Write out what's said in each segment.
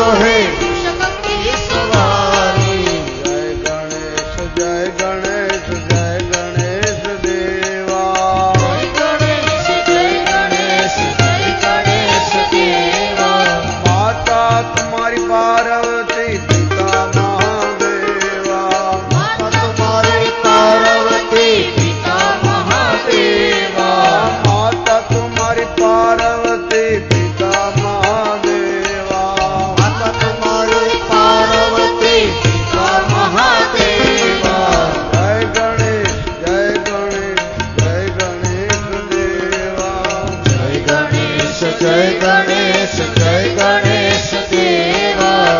સોહે શક્તિ સવારી. જય ગણેશ જય ગણેશ જય ગણેશ દેવા. જય ગણેશ જય ગણેશ જય ગણેશ દેવા. માતા તમારી પાર્વતી પિતા મહાદેવા. માતા તમારી પાર્વતી પિતા મહાદેવા. માતા તમારી પાર્વતી પિતા મહાદેવા. માતા તમારી પાર્વતી પિતા મહાદેવા. જય ગણેશ જય ગણેશ જય ગણેશ દેવા. જય ગણેશ જય ગણેશ જય ગણેશ દેવા.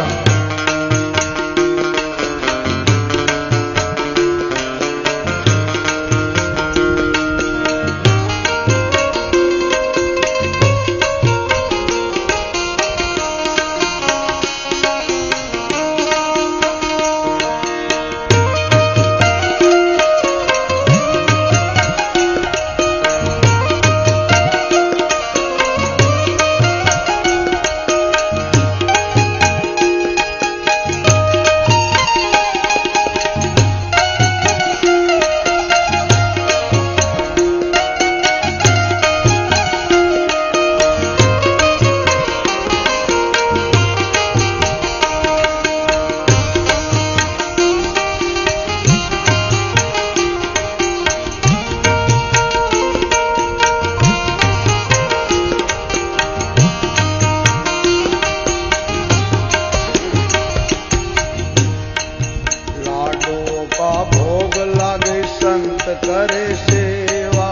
लाडो का भोग लागे संत करे सेवा.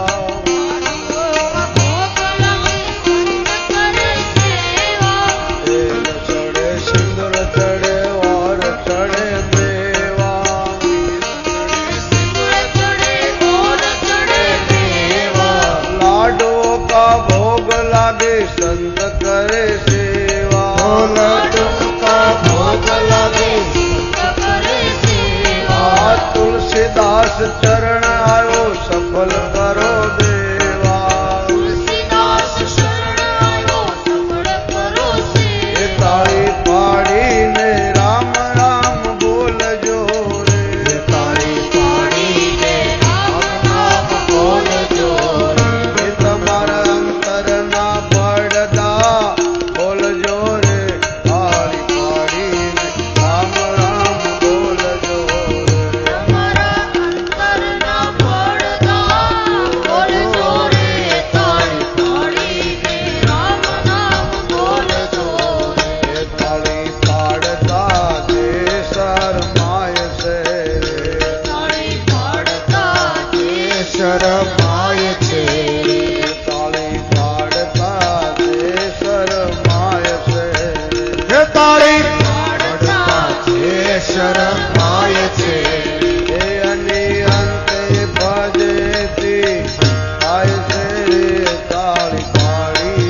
तेल चढ़े सिंदूर चढ़े और चढ़े मेवा. लाडो का भोग लागे संत करे सेवा. तुलसीदास चरण आयो सफल करो देवा. ये ताળી પાડીને રામ રામ બોલજો રે. એ તમારા અંતરના પડદા બોલજો રે. તાળી પાડીને રામ રામ બોલજો રે. એ તાળી પાડતા જે શરમાય છે રે. શરમાય છે. તાળી પાડતા જે શરમાય છે રે. હે તાળી પાડતા જે શરમાય છે. એ અની અંતે ભજેતી થાય છે રે. તાળી પાડી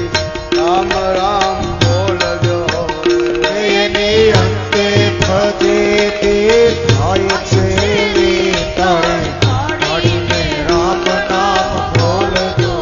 રામ રામ બોલજો રે. એની અંતે ફજેતી થાય છે. તાળી પાડીને રામ નામ બોલજો.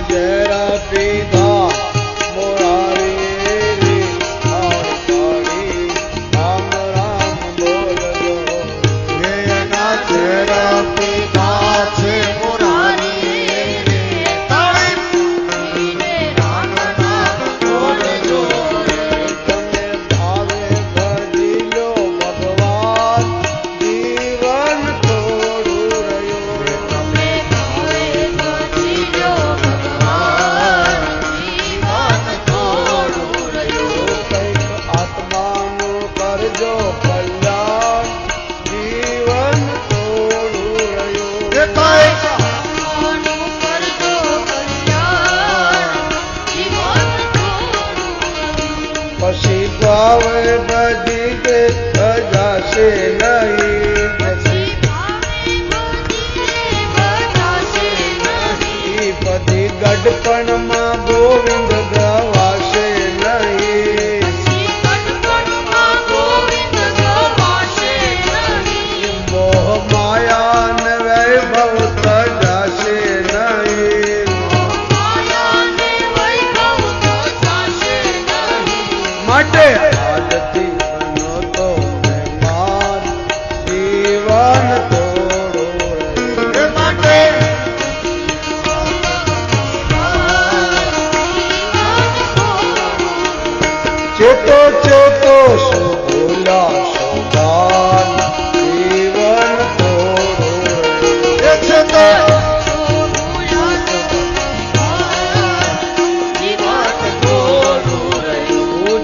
ઝેરા પીધા મોરારી રે હાર પાડી રામ રામ બોલજો એના ઝેરા પીધા છે મુરારી રે તાળી રામ નામ બોલજો તમે ભાવે ભજી લો ભગવાન જીવન થોડું રહ્યું તમે ભાવે ભજી લો ભગવાન જીવન થોડું રહ્યું કંઈક આત્માનું કરજો કલ્યાણ જીવન થોડું રહ્યું એ કંઈક આત્માનું કરજો કલ્યાણ જીવન થોડું રહ્યું પછી ભાવે ભજી દે ભજાશે નહીં પછી ભાવે ભજી બતાશે નહીં ઈ બધી ગડપણમાં ગોવિંદ ગવાશે નહીં પછી કટકટમાં ગોવિંદ ગવાશે નહીં મોહ માયા ને વૈભવ તજાશે નહીં માયાને વૈભવ તો જાશે નહીં માટે આજથી બનો તો મહેમાન જીવન થોડું એ માટે ચેતો ચેતો શું ભૂલા સોદાન જીવન થોડું એ છે તો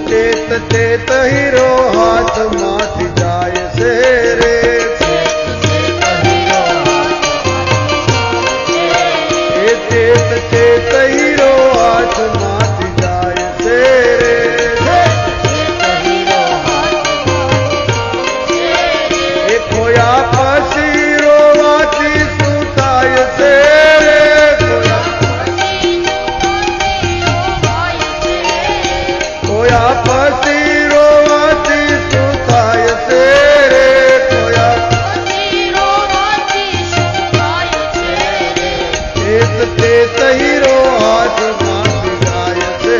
ચેત ચેત હીરો હાથમાંથી જાય છે રે એ ચેત ચેત હીરો હાથમાંથી જાય છે રે એ ખોયા પછી રોવાથી શું થાય છે રે ખોયા પછી રોવાથી શું થાય છે રે ખોયા ચેત ચેત હીરો હાથમાંથી જાય છે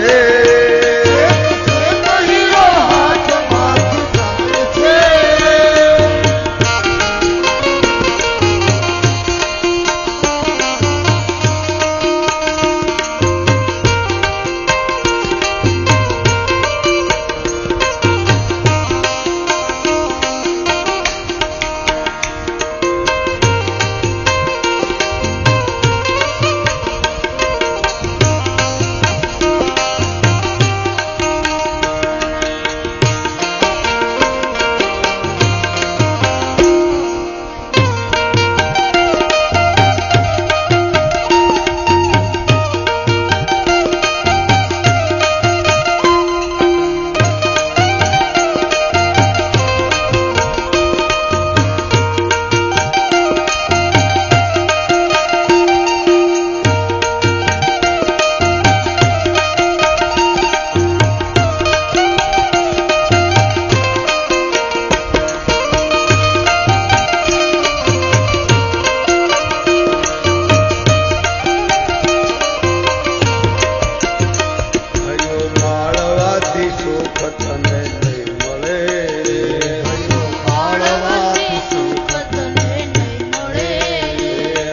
હૈયો માળવાથી સુખ તને નહીં મળે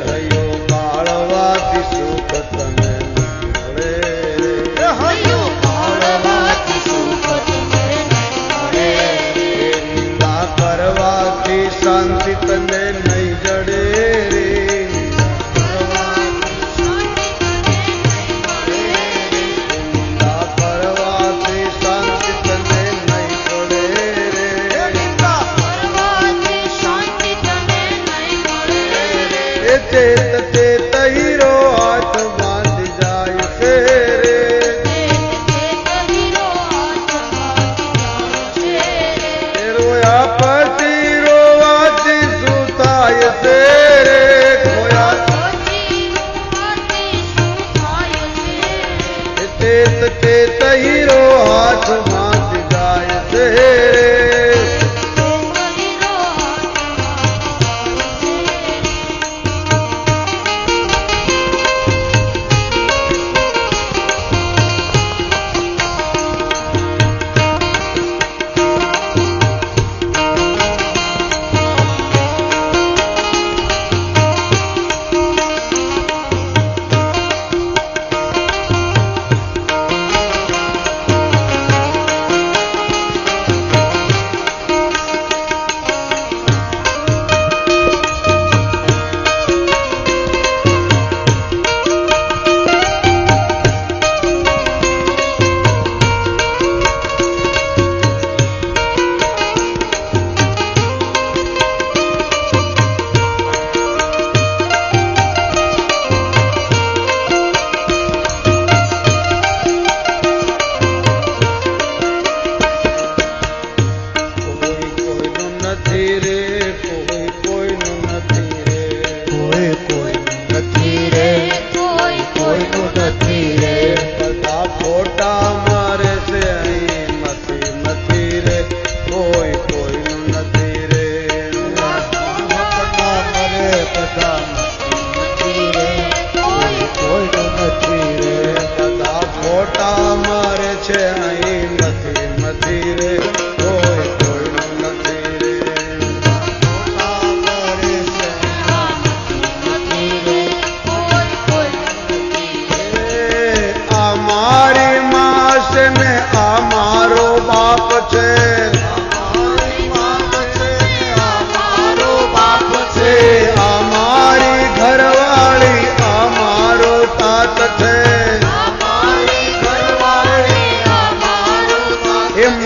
હૈયો માળવાથી સુખ તને નહીં મળે નિંદા કરવાથી શાંતિ તને નહીં જડે રે નિંદા કરવાથી શાંતિ તને નહીં પડે રે એ ચેત ચેત હીરો હાથમાંથી જાય છે રે એ રોયા પછી રોવાથી શું થાય છે રે ખોયા ચેત ચેત હીરો હાથમાંથી જાય છે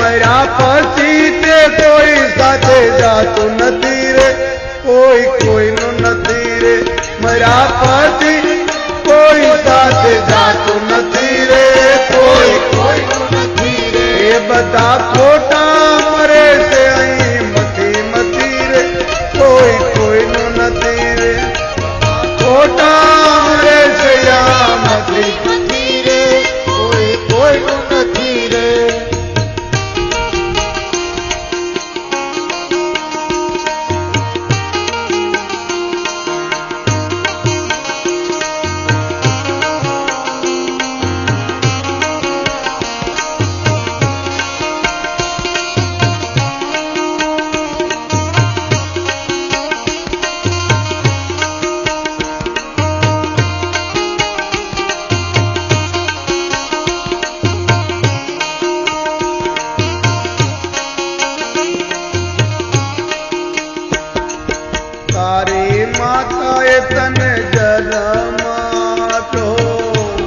મર્યા પછી તે કોઈ સાથે જાતું નથી રે, કોઈ કોઈનું નથી રે. મર્યા પછી કોઈ સાથે જાતું નથી રે, કોઈ કોઈનું નથી રે. એ બધા ખોટા મરે છે અહીં મથી મથી રે, કોઈ કોઈનું નથી રે. ખોટા મરે છે આ મથી. નથી રે, કોઈ કોઈનું નથી રે. તારી માતાએ તને જન્મ આપ્યો,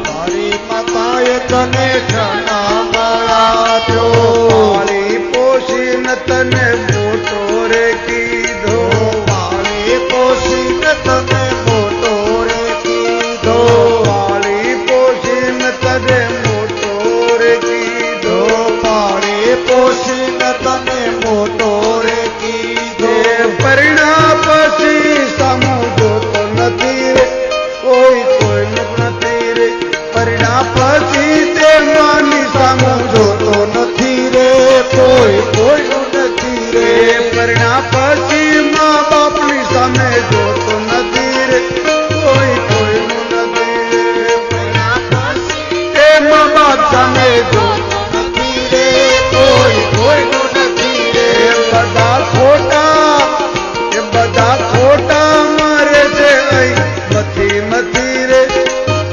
તારી માતાએ તને જન્મ આપ્યો. પાળી પોષીને તને મોટો રે કીધો, પાળી પોષીને તને મોટો રે કીધો. પાળી પોષીને તને મોટો રે કીધો. પાળી પોષીને તને મોટો રે કીધો. એ પરિણા પછી સામું જોતો નથી રે, કોઈ કોઈનું નથી રે. પરિણા પછી તે માની સામું જોતો નથી રે, કોઈ કોઈનું નથી રે. પરિણા પછી મા બાપની સામે જોતો નથી રે, કોઈ કોઈનું નથી રે. એના પછી તે મા બાપ સામે જોતો નથી રે, કોઈ કોઈનું નથી રે. બધા ખોટા, એ બધા ખોટા મારે છે અહીં મથી મથી રે,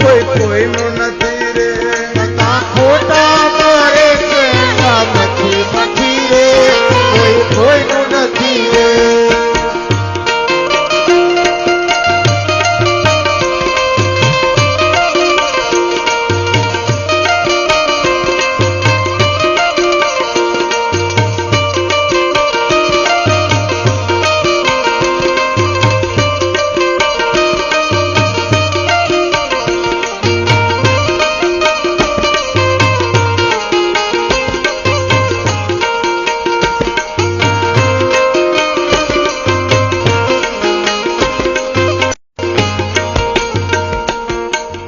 કોઈ કોઈનું નથી રે. બધા ખોટા મારે છે નથી નથી રે, કોઈ કોઈનું નથી રે.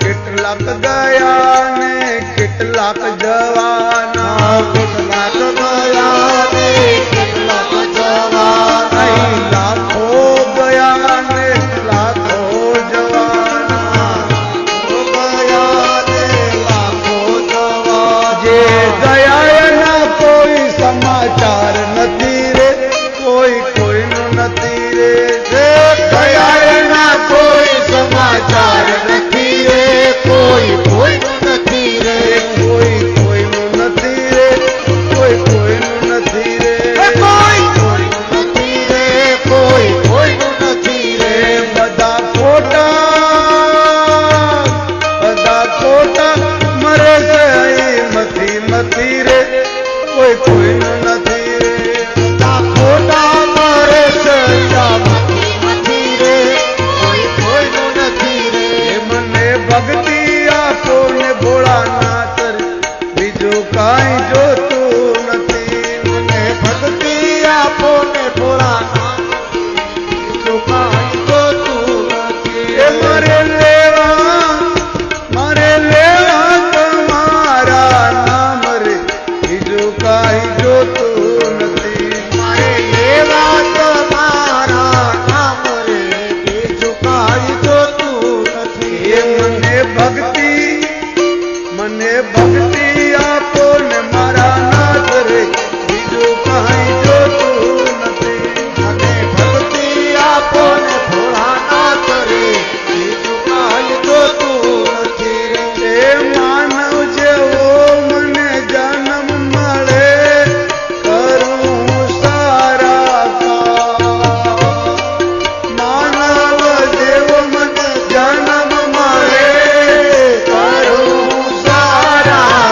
કેટલાક ગયા ને કેટલાક જવાના, કેટલાક ગયા ને કેટલાક જવાના. અહીં લાખો ગયા ને લાખો જવાના. ગયા ને લાખો જવાના. જે ગયા એના કોઈ સમાચાર નથી રે, કોઈ કોઈનું નથી રે. જે ગયા એના કોઈ સમાચાર નથી રે, કોઈ કોઈનું નથી રે. કોઈ કોઈનું નથી રે, કોઈ કોઈનું નથી રે. કોઈ કોઈનું નથી રે, કોઈ કોઈનું નથી રે. બધા ખોટા મરે છે અહીં મથી મથી રે, કોઈ કોઈનું નથી રે. આ ખોટા મરે છે નથી નથી રે, કોઈ કોઈનું નથી રે. એ મને ભક્તિ આપો ને ભોળાનાથ રે, બીજું કાંઈ જોતું નથી. મને ભક્તિ આપો ને ભોળાનાથ, બીજું કાંઈ જોતું નથી. એ મારે લેવા તમારા નામ રે, બીજું કાંઈ જોતું નથી. મારે લેવા તમારા નામ રે, બીજું કાંઈ જોતું નથી. એ મને ભક્તિ આપો ને મારા નાથ રે, બીજું કાંઈ જોતું નથી. મને ભક્તિ આપો ને ભોળાનાથ રે, બીજું કાંઈ જોતું નથી રે. એ માનવ જેવો મને જન્મ મળે, કરું સારા કામ. માનવ જેવો મને જન્મ મળે, કરું સારા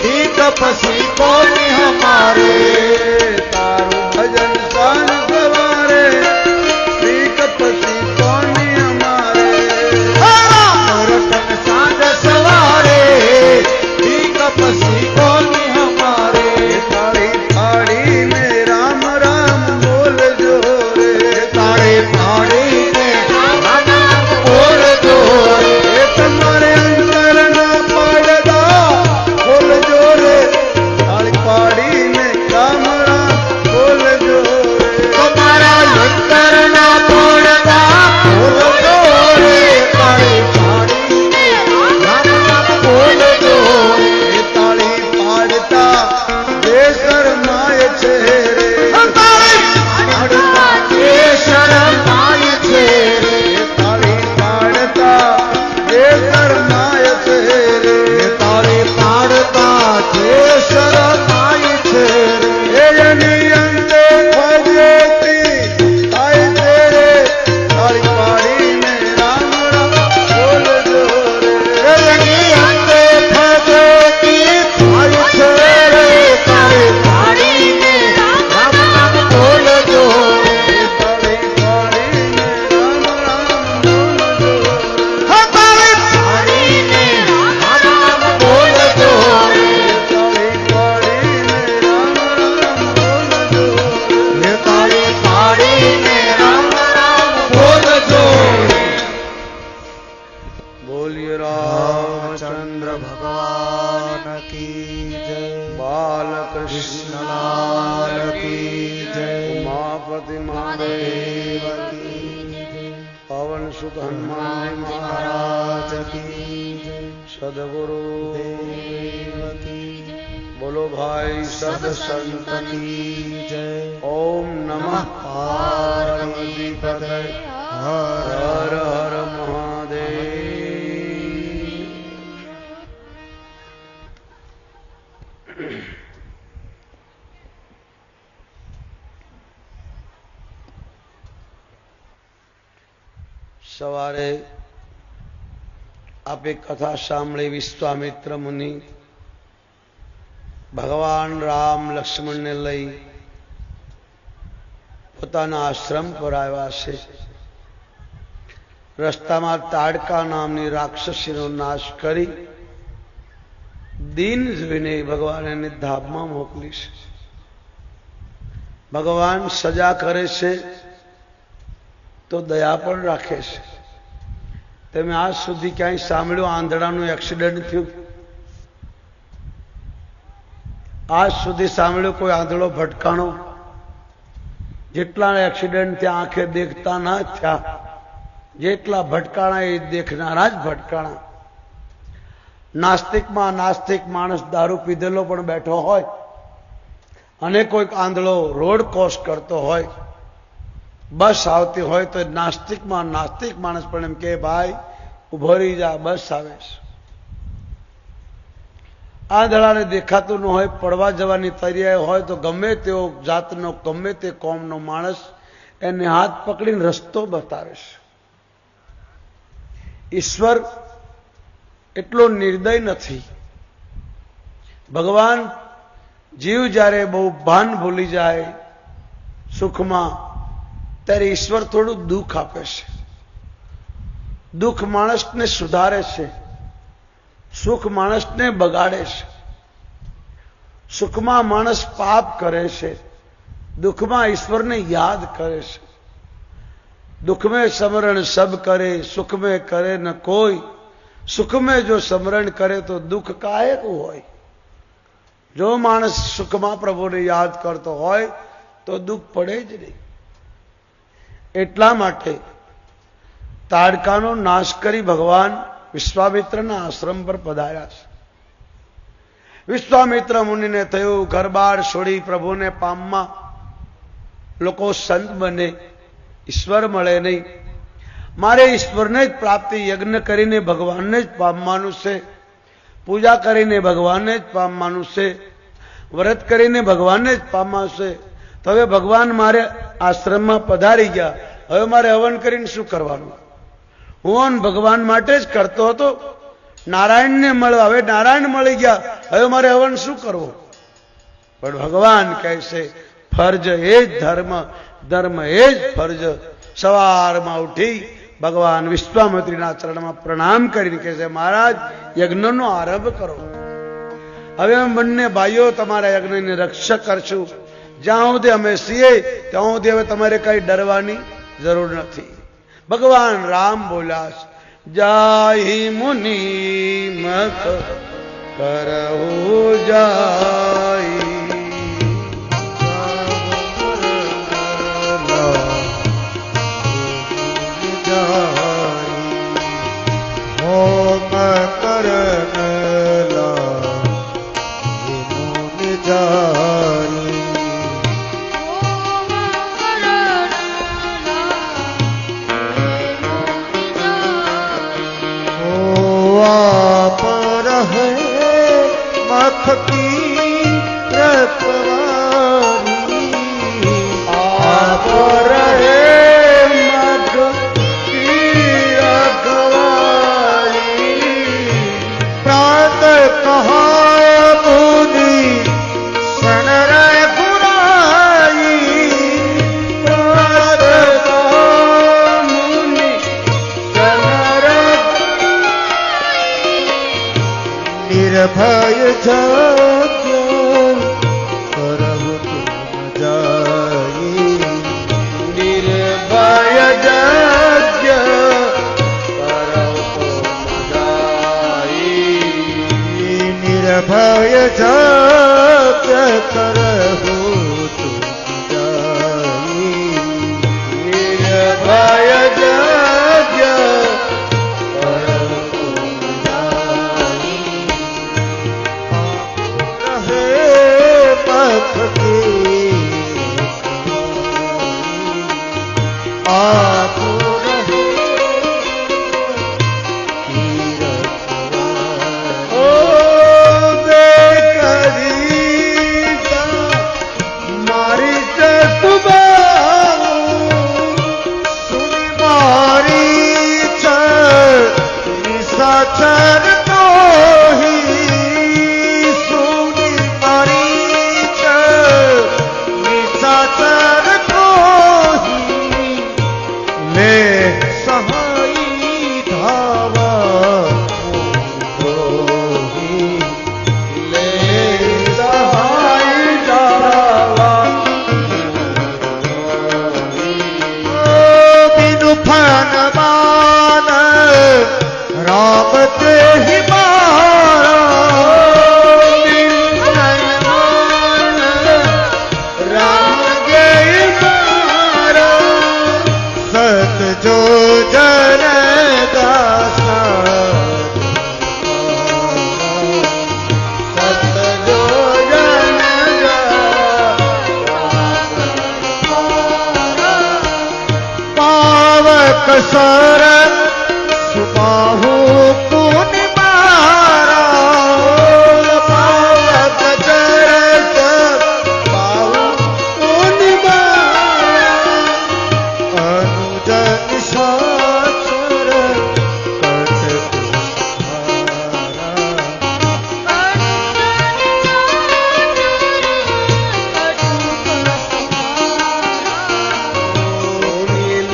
ठीक पसी कोनी हमारे तारू भजन सान सवारे ठीक पसी कोनी हमारे रतन सांझ सवारे ठीक पसी कोनी हमारे ताड़ी फाड़ी में राम राम बोल जो रे तारे फाड़ी में राम राम बोल जो रे तुम्हारे अंदर ना पड़दा बोल जो रे ताड़ी फाड़ी में राम राम बोल जो रे तुम्हारा अंतर ना पड़दा बोल जो रे तारे फाड़ी में राम राम बोल जो रे ताड़ी फाड़ता जे शरमाए छे रे तारे फाड़ता जे शरमाए छे रे ताड़ी फाड़ता जे शरमाए छे रे तारे फाड़ता जे शरमाए छे रे एनी अंते भजेती ताई तेरे ताड़ी फाड़ी में राम राम बोल जो रे एनी अंते भजेती ताई तेरे तारे फाड़ी में राम राम बोल जो रे ताड़ी फाड़ी में राम राम बोल जो रे तारे फाड़ी में राम राम बोल जो रे ताड़ी फाड़ी में राम राम बोल जो रे तारे फाड़ी में राम राम बोल जो रे बोलिए रामचंद्र भगवान की जय बालकृष्ण लाल की जय उमापति महादेव देव की जय पवन सुत हनुमान महाराज महाराज की जय सदगुरु देव की जय बोलो भाई सद संत की जय ओम नमः पार्वती पतये हर हर हर महादेव સવારે આપે કથા સાંભળી વિશ્વામિત્ર મુનિ ભગવાન રામ લક્ષ્મણને લઈ પોતાના આશ્રમ પર આવ્યા છે. રસ્તામાં તાડકા નામની રાક્ષસીનો નાશ કરી દીન જોઈને ભગવાન એને ધામમાં મોકલી છે. ભગવાન સજા કરે છે તો દયા પણ રાખે છે. તમે આજ સુધી ક્યાંય સાંભળ્યું આંધળાનું એક્સિડન્ટ થયું? આજ સુધી સાંભળ્યું કોઈ આંધળો ભટકાણો? જેટલા એક્સિડન્ટ ત્યાં આંખે દેખતા ના થયા, જેટલા ભટકાણા એ દેખનારા જ ભટકાણા. નાસ્તિકમાં નાસ્તિક માણસ દારૂ પીધેલો પણ બેઠો હોય અને કોઈક આંધળો રોડ ક્રોસ કરતો હોય, બસ આવતી હોય તો નાસ્તિકમાં નાસ્તિક માણસ પણ એમ કે ભાઈ ઉભો રહી જા, બસ આવે છે. આંધળાને દેખાતું ન હોય, પડવા જવાની તૈયારી હોય તો ગમે તેવો જાતનો ગમે તે કોમનો માણસ એને હાથ પકડીને રસ્તો બતાવે છે. ઈશ્વર એટલો નિર્દય નથી. ભગવાન જીવ જ્યારે બહુ ભાન ભૂલી જાય સુખમાં, ત્યારે ઈશ્વર થોડું દુઃખ આપે છે. દુઃખ માણસને સુધારે છે, સુખ માણસને બગાડે છે. સુખમાં માણસ પાપ કરે છે, દુઃખમાં ઈશ્વરને યાદ કરે છે. दुख में स्मरण सब करे, सुख में करे न कोई. सुख में जो स्मरण करे तो दुख काहे को होय. जो मानस सुख में प्रभु ने याद करतो होय तो दुख पड़े ज नहीं. એટલા માટે તાડકાનો નાશ કરી ભગવાન વિશ્વામિત્રના આશ્રમ પર પધાર્યા છે. વિશ્વામિત્ર મુનિને થયું ઘરબાર છોડી પ્રભુને પામવા લોકો સંત બને, ઈશ્વર મળે નહીં. મારે ઈશ્વરને જ પ્રાપ્તિ યજ્ઞ કરીને ભગવાનને જ પામવાનું છે, પૂજા કરીને ભગવાનને જ પામવાનું છે, વ્રત કરીને ભગવાનને જ પામવાનું છે. તો હવે ભગવાન મારે આશ્રમમાં પધારી ગયા, હવે મારે હવન કરીને શું કરવાનું? હવન ભગવાન માટે જ કરતો હતો, નારાયણને મળવા. હવે નારાયણ મળી ગયા, હવે મારે હવન શું કરવો? પણ ભગવાન કહે છે ફરજ એ જ ધર્મ, ધર્મ એ જ ફરજ. સવારમાં ઉઠી ભગવાન વિશ્વામિત્રીના ચરણમાં પ્રણામ કરીને કહે છે મહારાજ યજ્ઞનો આરંભ કરો. હવે અમે બંને ભાઈઓ તમારા યજ્ઞની રક્ષા કરશું. જ્યાં સુધી અમે છીએ ત્યાં સુધી હવે તમારે કઈ ડરવાની જરૂર નથી. ભગવાન રામ બોલ્યા જાહી મુનિ મત કરહુ જાઈ. ભય જાગ્ય કરહુ તુમ જાઈ. નિર્ભય જાગ્ય કરહુ તુમ જાઈ. નિર્ભય જાગ્ય કરહુ તુમ જાઈ. નિર્ભય જાગ્ય સર સુબાહુ પુન મારા પાવક ચરસ બાહુ પુન મારા અનુજન સાચર કટ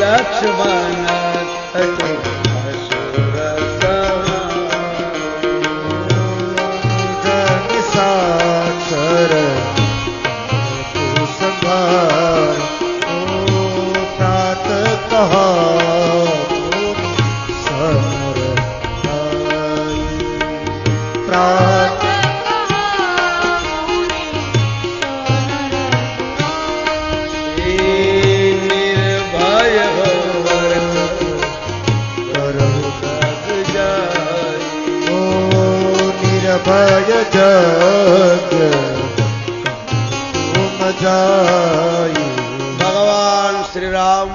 લક્ષ્મણ ભય જગ્ય તુમ જાઈ. ભગવાન શ્રી રામ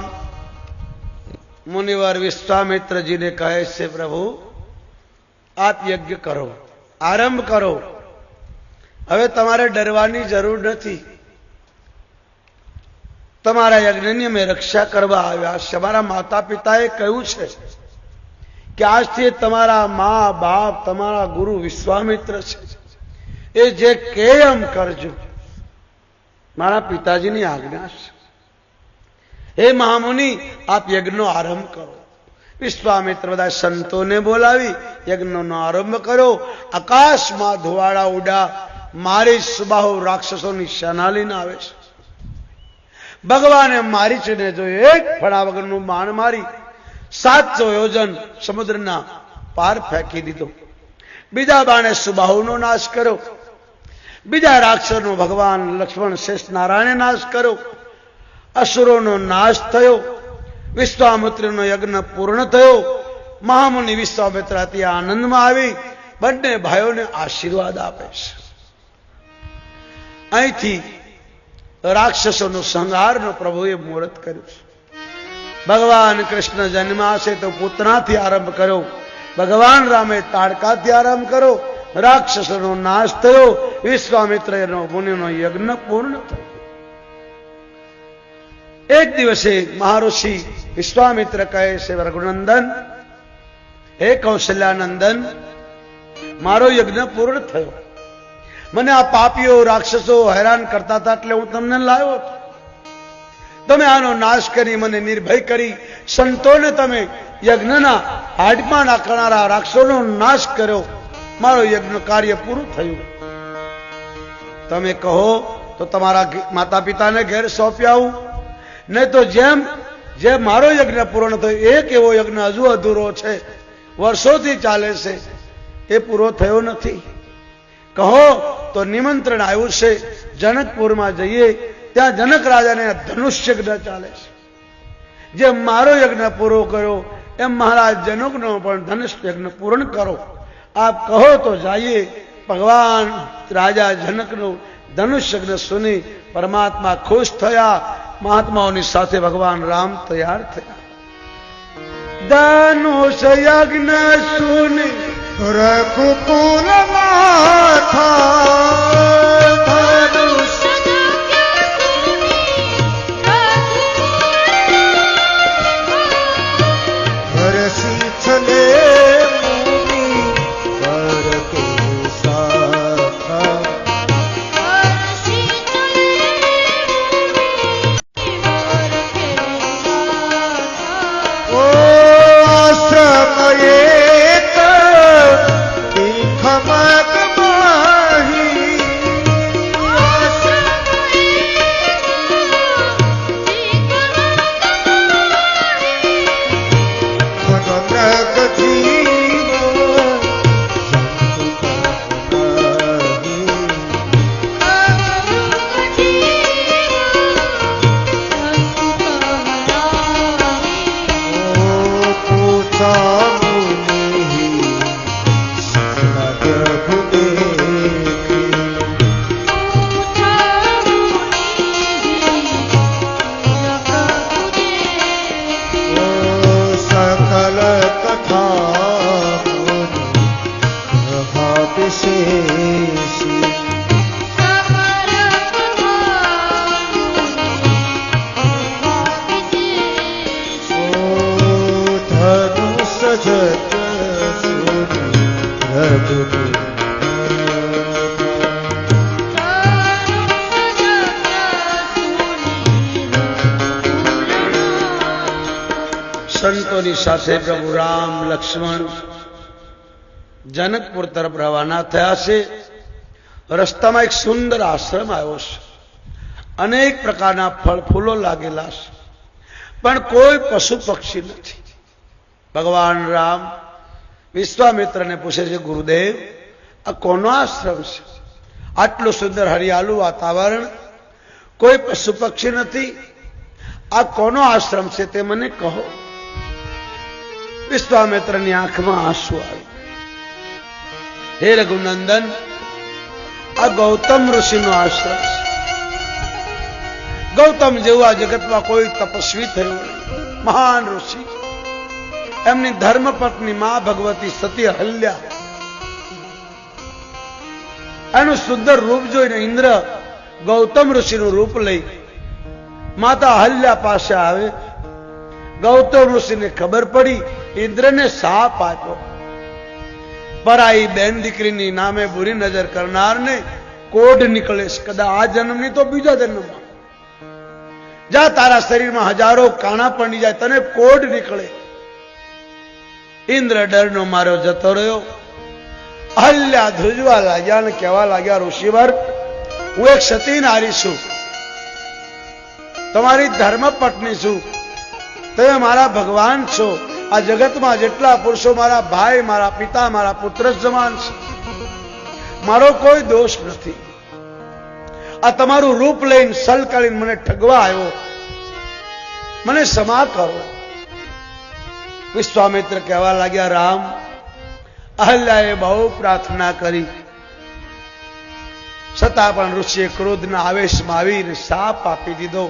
મુનિવર વિશ્વામિત્રજીને કહે છે પ્રભુ આપ યજ્ઞ કરો, આરંભ કરો. હવે તમારે ડરવાની જરૂર નથી. તમારા યજ્ઞની અમે રક્ષા કરવા આવ્યા છે. અમારા માતા પિતાએ કહ્યું છે કે આજથી તમારા મા બાપ તમારા ગુરુ વિશ્વામિત્ર છે, એ જે કે એમ કરજો, મારા પિતાજીની આજ્ઞા છે. હે મહામુનિ, આપ યજ્ઞનો આરંભ કરો. વિશ્વામિત્ર બધા સંતોને બોલાવી યજ્ઞનો આરંભ કરો. આકાશમાં ધુવાડા ઉડા મારી સુબાહુ રાક્ષસોની સેના લઈને આવે છે. ભગવાને મારીચને જો એક ફળા વગરનું બાણ મારી 700 યોજન સમુદ્રના પાર ફેંકી દીધો. બીજા બાણે સુબાહુનો નાશ કર્યો. બીજા રાક્ષસનો ભગવાન લક્ષ્મણ શેષ નારાયણે નાશ કર્યો. અસુરોનો નાશ થયો. વિશ્વામિત્રનો યજ્ઞ પૂર્ણ થયો. મહામુનિ વિશ્વામિત્ર અતિ આનંદમાં આવી બંને ભાઈઓને આશીર્વાદ આપે છે. અહીંથી રાક્ષસોનો સંહારનો પ્રભુએ મુહૂર્ત કર્યું છે. ભગવાન કૃષ્ણ જન્માશે તો પૂતનાથી આરંભ કર્યો. ભગવાન રામે તાડકાથી આરંભ કર્યો. રાક્ષસોનો નાશ થયો. વિશ્વામિત્રનો મુનિનો યજ્ઞ પૂર્ણ થયો. એક દિવસે મહાઋષિ વિશ્વામિત્ર કહે છે, રઘુનંદન, હે કૌશલ્યાનંદન, મારો યજ્ઞ પૂર્ણ થયો. મને આ પાપીઓ રાક્ષસો હેરાન કરતા હતા એટલે હું તમને લાવ્યો હતો. તમે આનો નાશ કરી મને નિર્ભય કરી સંતોને તમે યજ્ઞના હાડમાં નાખનારા રાક્ષસોનો નાશ કર્યો. મારો યજ્ઞ કાર્ય પૂરું થયું. તમે કહો તો તમારા માતા પિતાને ઘેર સોંપી આવું, નહીં તો જેમ મારો યજ્ઞ પૂર્ણ થયો એક એવો યજ્ઞ હજુ અધૂરો છે, વર્ષોથી ચાલે છે, એ પૂરો થયો નથી. કહો તો નિમંત્રણ આવ્યું છે, જનકપુરમાં જઈએ. ત્યાં જનક રાજાને ધનુષ્ય યજ્ઞ ચાલે છે. જે મારો યજ્ઞ પૂરો કર્યો એમ મહારાજ જનકનો પણ ધનુષ્ય યજ્ઞ પૂર્ણ કરો. આપ કહો તો જઈએ. ભગવાન રાજા જનકનું ધનુષ્ય યજ્ઞ સુની પરમાત્મા ખુશ થયા. મહાત્માઓની સાથે ભગવાન રામ તૈયાર થયા. ધનુષ યજ્ઞ સુની રઘુકુલ હરસી છલે મુનિ વર કે સાથ. ઓ આશ્રમ એક ખમક માહી. સંતોની સાથે પ્રભુ રામ લક્ષ્મણ જનકપુર તરફ રવાના થયા છે. રસ્તામાં એક સુંદર આશ્રમ આવ્યો છે. અનેક પ્રકારના ફળ ફૂલો લાગેલા છે, પણ કોઈ પશુ પક્ષી નથી. ભગવાન રામ વિશ્વામિત્રને પૂછે છે, ગુરુદેવ, આ કોનો આશ્રમ છે? આટલું સુંદર હરિયાળું વાતાવરણ, કોઈ પશુ પક્ષી નથી, આ કોનો આશ્રમ છે તે મને કહો. વિશ્વામિત્રની આંખમાં આંસુ આવે. હે રઘુનંદન, આ ગૌતમ ઋષિનો આશ્રમ છે. ગૌતમ જેવું આ જગતમાં કોઈ તપસ્વી થયું, મહાન ઋષિ. એમની ધર્મપત્ની મા ભગવતી સતી અહલ્યા, એનું સુંદર રૂપ જોઈને ઇન્દ્ર ગૌતમ ઋષિનું રૂપ લઈ માતા અહલ્યા પાસે આવે. ગૌતમ ઋષિને ખબર પડી ઇન્દ્રને શાપ આપ્યો, પરાઈ બેન દીકરીની નામે બુરી નજર કરનારને કોઢ નીકળે, કદાચ આ જન્મની તો બીજા જન્મમાં. જા તારા શરીરમાં હજારો કાણા પડી જાય, તને કોઢ નીકળે. ઇન્દ્ર ડરનો મારો જતો રહ્યો. અહલ્યા ધ્રુજવા લાગ્યા અને કહેવા લાગ્યા, ઋષિવર, હું એક સતી નારી છું, તમારી ધર્મ પત્ની છું, તમે મારા ભગવાન છો. આ જગતમાં જેટલા પુરુષો મારા ભાઈ, મારા પિતા, મારા પુત્ર સમાન છે, મારો કોઈ દોષ નથી. આ તમારું રૂપ લઈને સલ કરીને મને ઠગવા આવ્યો, મને ક્ષમા કરો. વિશ્વામિત્ર કહેવા લાગ્યા, રામ, અહલ્યાએ બહુ પ્રાર્થના કરી, છતાં પણ ઋષિએ ક્રોધના આવેશમાં આવીને શાપ આપી દીધો.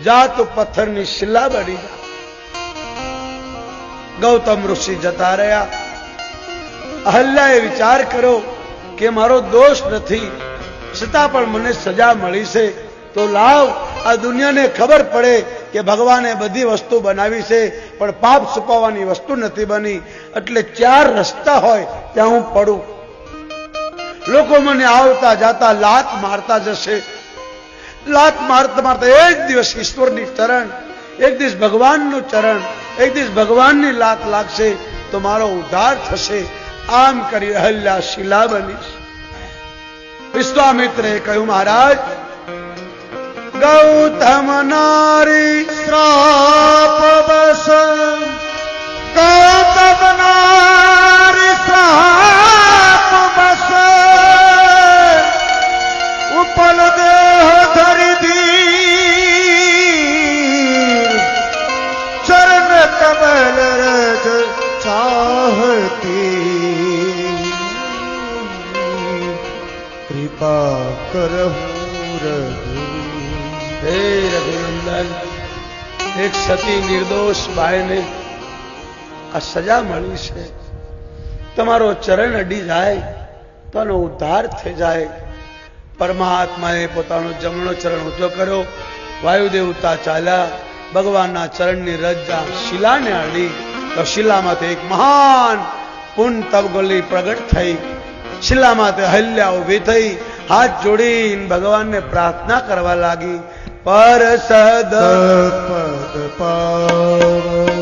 જા તું પથ્થરની શિલા બની જા. ગૌતમ ઋષિ જતા રહ્યા. અહલ્યાએ વિચાર કર્યો કે મારો દોષ નથી, છતાં પણ મને સજા મળી છે, તો લાવ આ દુનિયાને ખબર પડે કે ભગવાને બધી વસ્તુ બનાવી છે, પણ પાપ છુપાવવાની વસ્તુ નથી બની. એટલે 4 રસ્તા હોય ત્યાં હું પડું. લોકો મને આવતા જાતા લાત મારતા જશે. લાત મારતા મારતા એક દિવસ ઈશ્વરની ચરણ, એક દિવસ ભગવાનનું ચરણ, એક દિવસ ભગવાનની લાત લાગશે તો મારો ઉદ્ધાર થશે. આમ કરી અહલ્યા શિલા બની. વિશ્વામિત્રે કહ્યું, મહારાજ, ગૌતમ નારી શ્રાપ બસ, ગૌતમ નારી શ્રાપ બસ, ઉપલ દેહ ધરી દી, ચરણ કમલ રજ ચાહતી, કૃપા કરહું હે રઘુનંદન. એક સતી નિર્દોષ બાઈને આ સજા મળી છે. તમારો ચરણ અડી જાય તો આનો ઉદ્ધાર થઈ જાય. પરમાત્માએ પોતાનો જમણો ચરણ ઊંચો કર્યો. વાયુ દેવતા ચાલ્યા, ભગવાનના ચરણની રજા શિલાને અડી તો શિલામાંથી એક મહાન પૂર્ણ તપગોલી પ્રગટ થઈ. શિલામાંથી અહલ્યા ઉભી થઈ, હાથ જોડીને ભગવાનને પ્રાર્થના કરવા લાગી. પર સદ પદ પાવન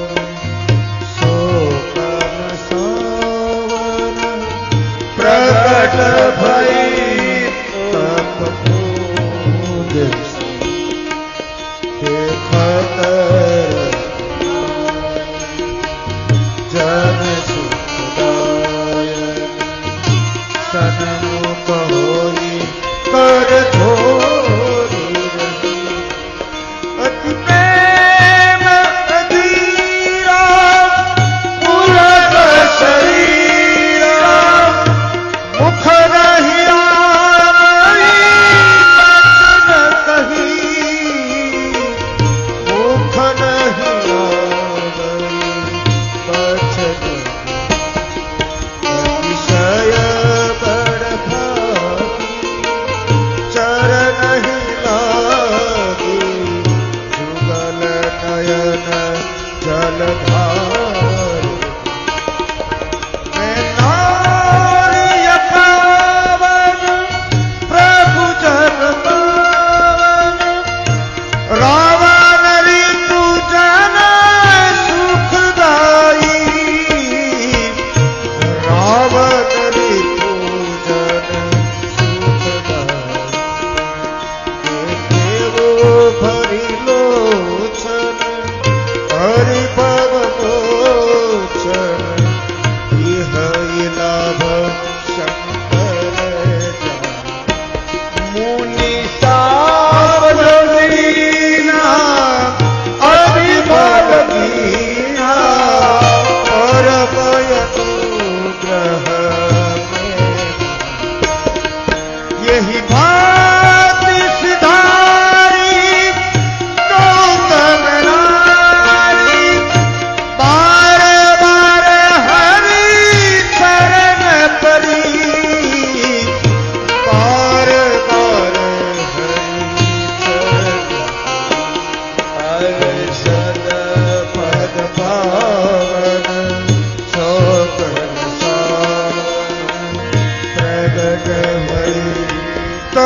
સોપન સાવન પ્રગટ ભઈ તપ પૂજ દેખત જન સુખદાય સન્મુખ હોઈ કર છોડી, અતિ પ્રેમ અધિ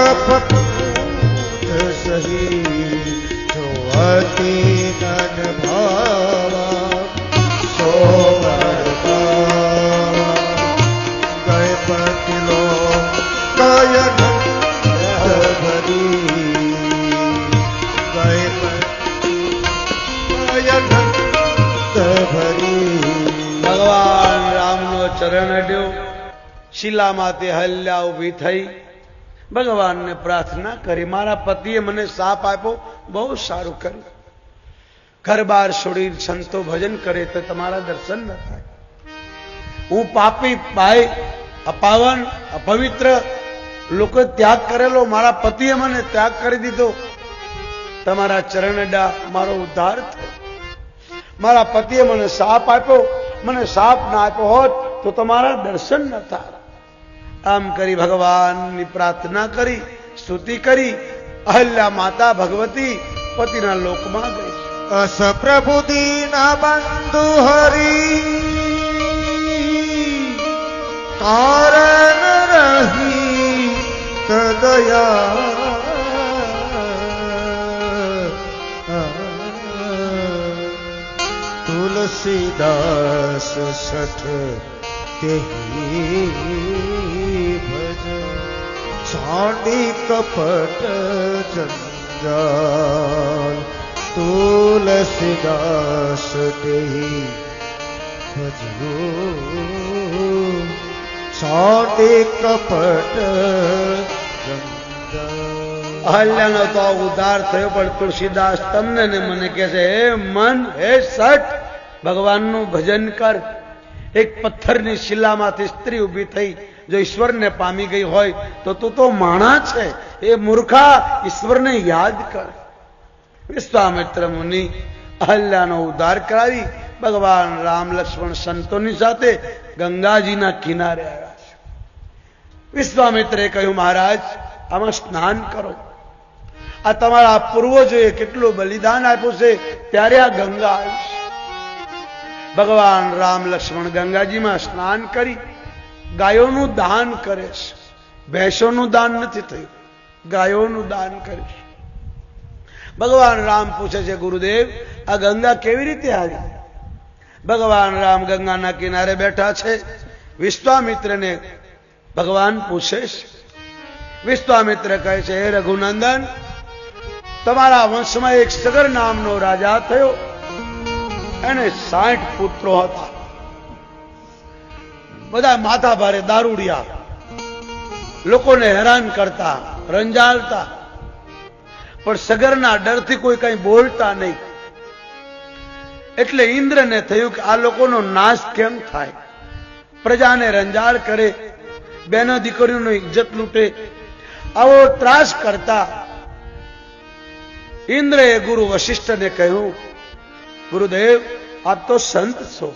સપૂત સહી જો અતિ નન ભાવા સો ગણપતિ લો કય ભગવાન રામનો ચરણ અડ્યો, શિલામાંથી હલ્યા ઉભી થઈ, ભગવાનને પ્રાર્થના કરી, મારા પતિએ મને શાપ આપ્યો, બહુ સારું કર્યું. ઘર બાર છોડી સંતો ભજન કરે તો તમારા દર્શન ન થાય. હું પાપી ભાઈ, અપાવન અપવિત્ર લોકો ત્યાગ કરેલો, મારા પતિએ મને ત્યાગ કરી દીધો. તમારા ચરણ અડા મારો ઉદ્ધાર થયો. મારા પતિએ મને શાપ આપ્યો, મને શાપ ના આપ્યો હોત તો તમારા દર્શન ન થાય. આમ કરી ભગવાનની પ્રાર્થના કરી, સ્તુતિ કરી. અહલ્યા માતા ભગવતી પતિના લોકમાં ગઈ. અસ પ્રભુ દીના બંધુ હરી કારણ રહી તદયા તુલસીદાસ સઠ તેહી ભજ ચાંડી કપટ જંજાલ તુલસીદાસ તેહી ભજો ચાંડી કપટ જંજાલ. અહલ્યાનો તો ઉદ્ધાર થયો, પણ તુલસીદાસ તમને ને મને કહે છે, હે મન, હે સઠ, ભગવાનનું ભજન કર. એક પથ્થરની શિલામાંથી સ્ત્રી ઉભી થઈ, જો ઈશ્વરને પામી ગઈ હોય તો તું તો માણા છે, એ મૂર્ખા, ઈશ્વરને યાદ કર. વિશ્વામિત્ર મુનિ અહલ્યાનો ઉદ્ધાર કરાવી ભગવાન રામ લક્ષ્મણ સંતોની સાથે ગંગાજીના કિનારે આવ્યા છે. વિશ્વામિત્રે કહ્યું, મહારાજ આમાં સ્નાન કરો. આ તમારા પૂર્વજોએ કેટલું બલિદાન આપ્યું છે, ત્યારે આ ગંગા આવી છે. ભગવાન રામ લક્ષ્મણ ગંગાજીમાં સ્નાન કરી ગાયોનું દાન કરે છે. ભેંસોનું દાન નથી થયું, ગાયોનું દાન કરે છે. ભગવાન રામ પૂછે છે, ગુરુદેવ આ ગંગા કેવી રીતે આવી? ભગવાન રામ ગંગાના કિનારે બેઠા છે. વિશ્વામિત્રને ભગવાન પૂછે છે. વિશ્વામિત્ર કહે છે, હે રઘુનંદન, તમારા વંશમાં એક સગર નામનો રાજા થયો. એને 60 પુત્રો હતા. બધા માથા ભારે દારૂડિયા, લોકોને હેરાન કરતા, રંજાલતા, પણ સગરના ડરથી કોઈ કઈ બોલતા નહીં. એટલે ઇન્દ્રને થયું કે આ લોકોનો નાશ કેમ થાય? પ્રજાને રંજાળ કરે, બેનો દીકરીઓની ઇજ્જત લૂંટે, આવો ત્રાસ કરતા ઇન્દ્રએ ગુરુ વશિષ્ઠને કહ્યું, ગુરુદેવ આપ તો સંત છો,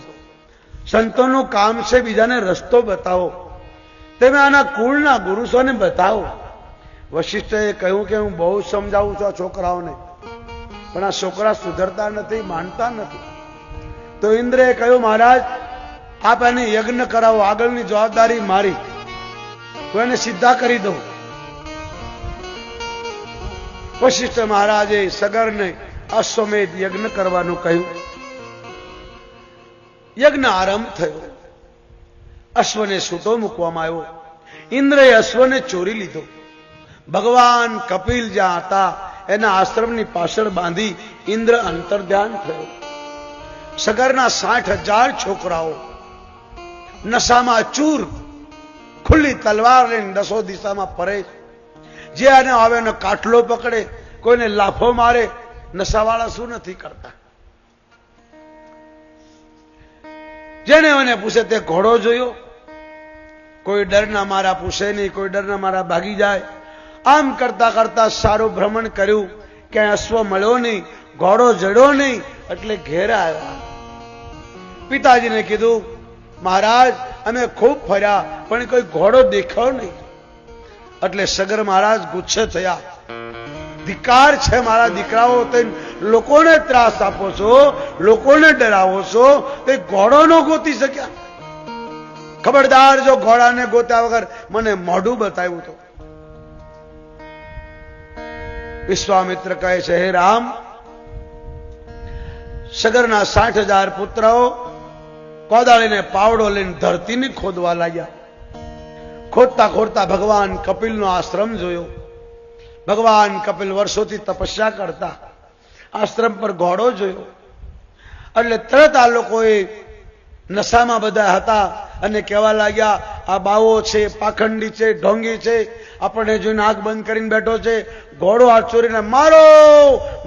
સંતોનું કામ છે બીજાને રસ્તો બતાવો, તમે આના કુળના ગુરુ છો ને બતાવો. વશિષ્ઠએ કહ્યું કે હું બહુ સમજાવું છું આ છોકરાઓને, પણ આ છોકરા સુધરતા નથી, માનતા નથી. તો ઇન્દ્રએ કહ્યું, મહારાજ આપ એને યજ્ઞ કરાવો, આગળની જવાબદારી મારી, હું એને સીધા કરી દઉં. વશિષ્ઠ મહારાજે સગરને અશ્વમેધ યજ્ઞ કરવાનું કહ્યું. યજ્ઞ આરંભ થયો. અશ્વને સૂતો મૂકવામાં આવ્યો. ઇન્દ્રએ અશ્વને ચોરી લીધો. ભગવાન કપિલ જ્યાં હતા એના આશ્રમની પાછળ બાંધી ઇન્દ્ર અંતર્ધ્યાન થયો. સગરના 60,000 છોકરાઓ નશામાં ચૂર, ખુલ્લી તલવાર લઈને 10 દિશામાં ફરે. જે આને આવે એનો કાટલો પકડે, કોઈને લાફો મારે. નશાવાળા શું નથી કરતા? જેને મને પૂછે તે ઘોડો જોયો, કોઈ ડરના મારા પૂછે નહીં, કોઈ ડરના મારા ભાગી જાય. આમ કરતા કરતા સારું ભ્રમણ કર્યું, ક્યાંય અશ્વ મળ્યો નહીં, ઘોડો જડ્યો નહીં, એટલે ઘેર આવ્યા. પિતાજીને કીધું, મહારાજ અમે ખૂબ ફર્યા પણ કોઈ ઘોડો દેખાયો નહીં. એટલે સગર મહારાજ ગુસ્સે થયા. ધિકાર છે મારા દીકરાઓ, તે લોકોને ત્રાસ આપો છો, લોકોને ડરાવો છો, તે ઘોડો નો ગોતી શક્યા? ખબરદાર જો ઘોડાને ગોત્યા વગર મને મોઢું બતાવ્યું તો. વિશ્વામિત્ર કહે છે, હે રામ, સગરના 60,000 પુત્રઓ કોદાળીને પાવડો લઈને ધરતીને ખોદવા લાગ્યા. ખોદતા ખોદતા ભગવાન કપિલનો આશ્રમ જોયો. ભગવાન કપિલ વર્ષોથી તપસ્યા કરતા. આશ્રમ પર ઘોડો જોયો એટલે તરત આ લોકોએ નશામાં બધા હતા અને કહેવા લાગ્યા, આ બાવો છે, પાખંડી છે, ઢોંગી છે, આપણને જોઈને આંખ બંધ કરીને બેઠો છે, ઘોડો હાથ ચોરીને મારો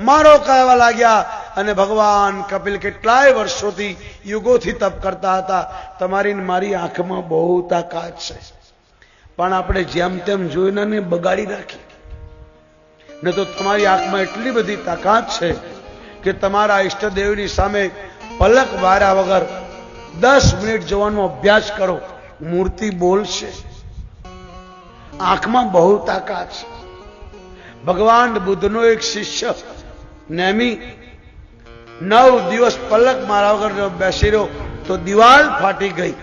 મારો કહેવા લાગ્યા. અને ભગવાન કપિલ કેટલાય વર્ષોથી યુગોથી તપ કરતા હતા. તમારી મારી આંખમાં બહુ તાકાત છે, પણ આપણે જેમ તેમ જોઈને બગાડી નાખી. ને તો તમારી આંખમાં એટલી બધી તાકાત છે કે તમારા ઈષ્ટદેવની સામે પલક વાર્યા વગર 10 મિનિટ જોવાનો અભ્યાસ કરો, મૂર્તિ બોલશે. આંખમાં બહુ તાકાત છે. ભગવાન બુદ્ધનો એક શિષ્ય નેમી 9 દિવસ પલક મારા વગર બેસી રહ્યો તો દિવાલ ફાટી ગઈ.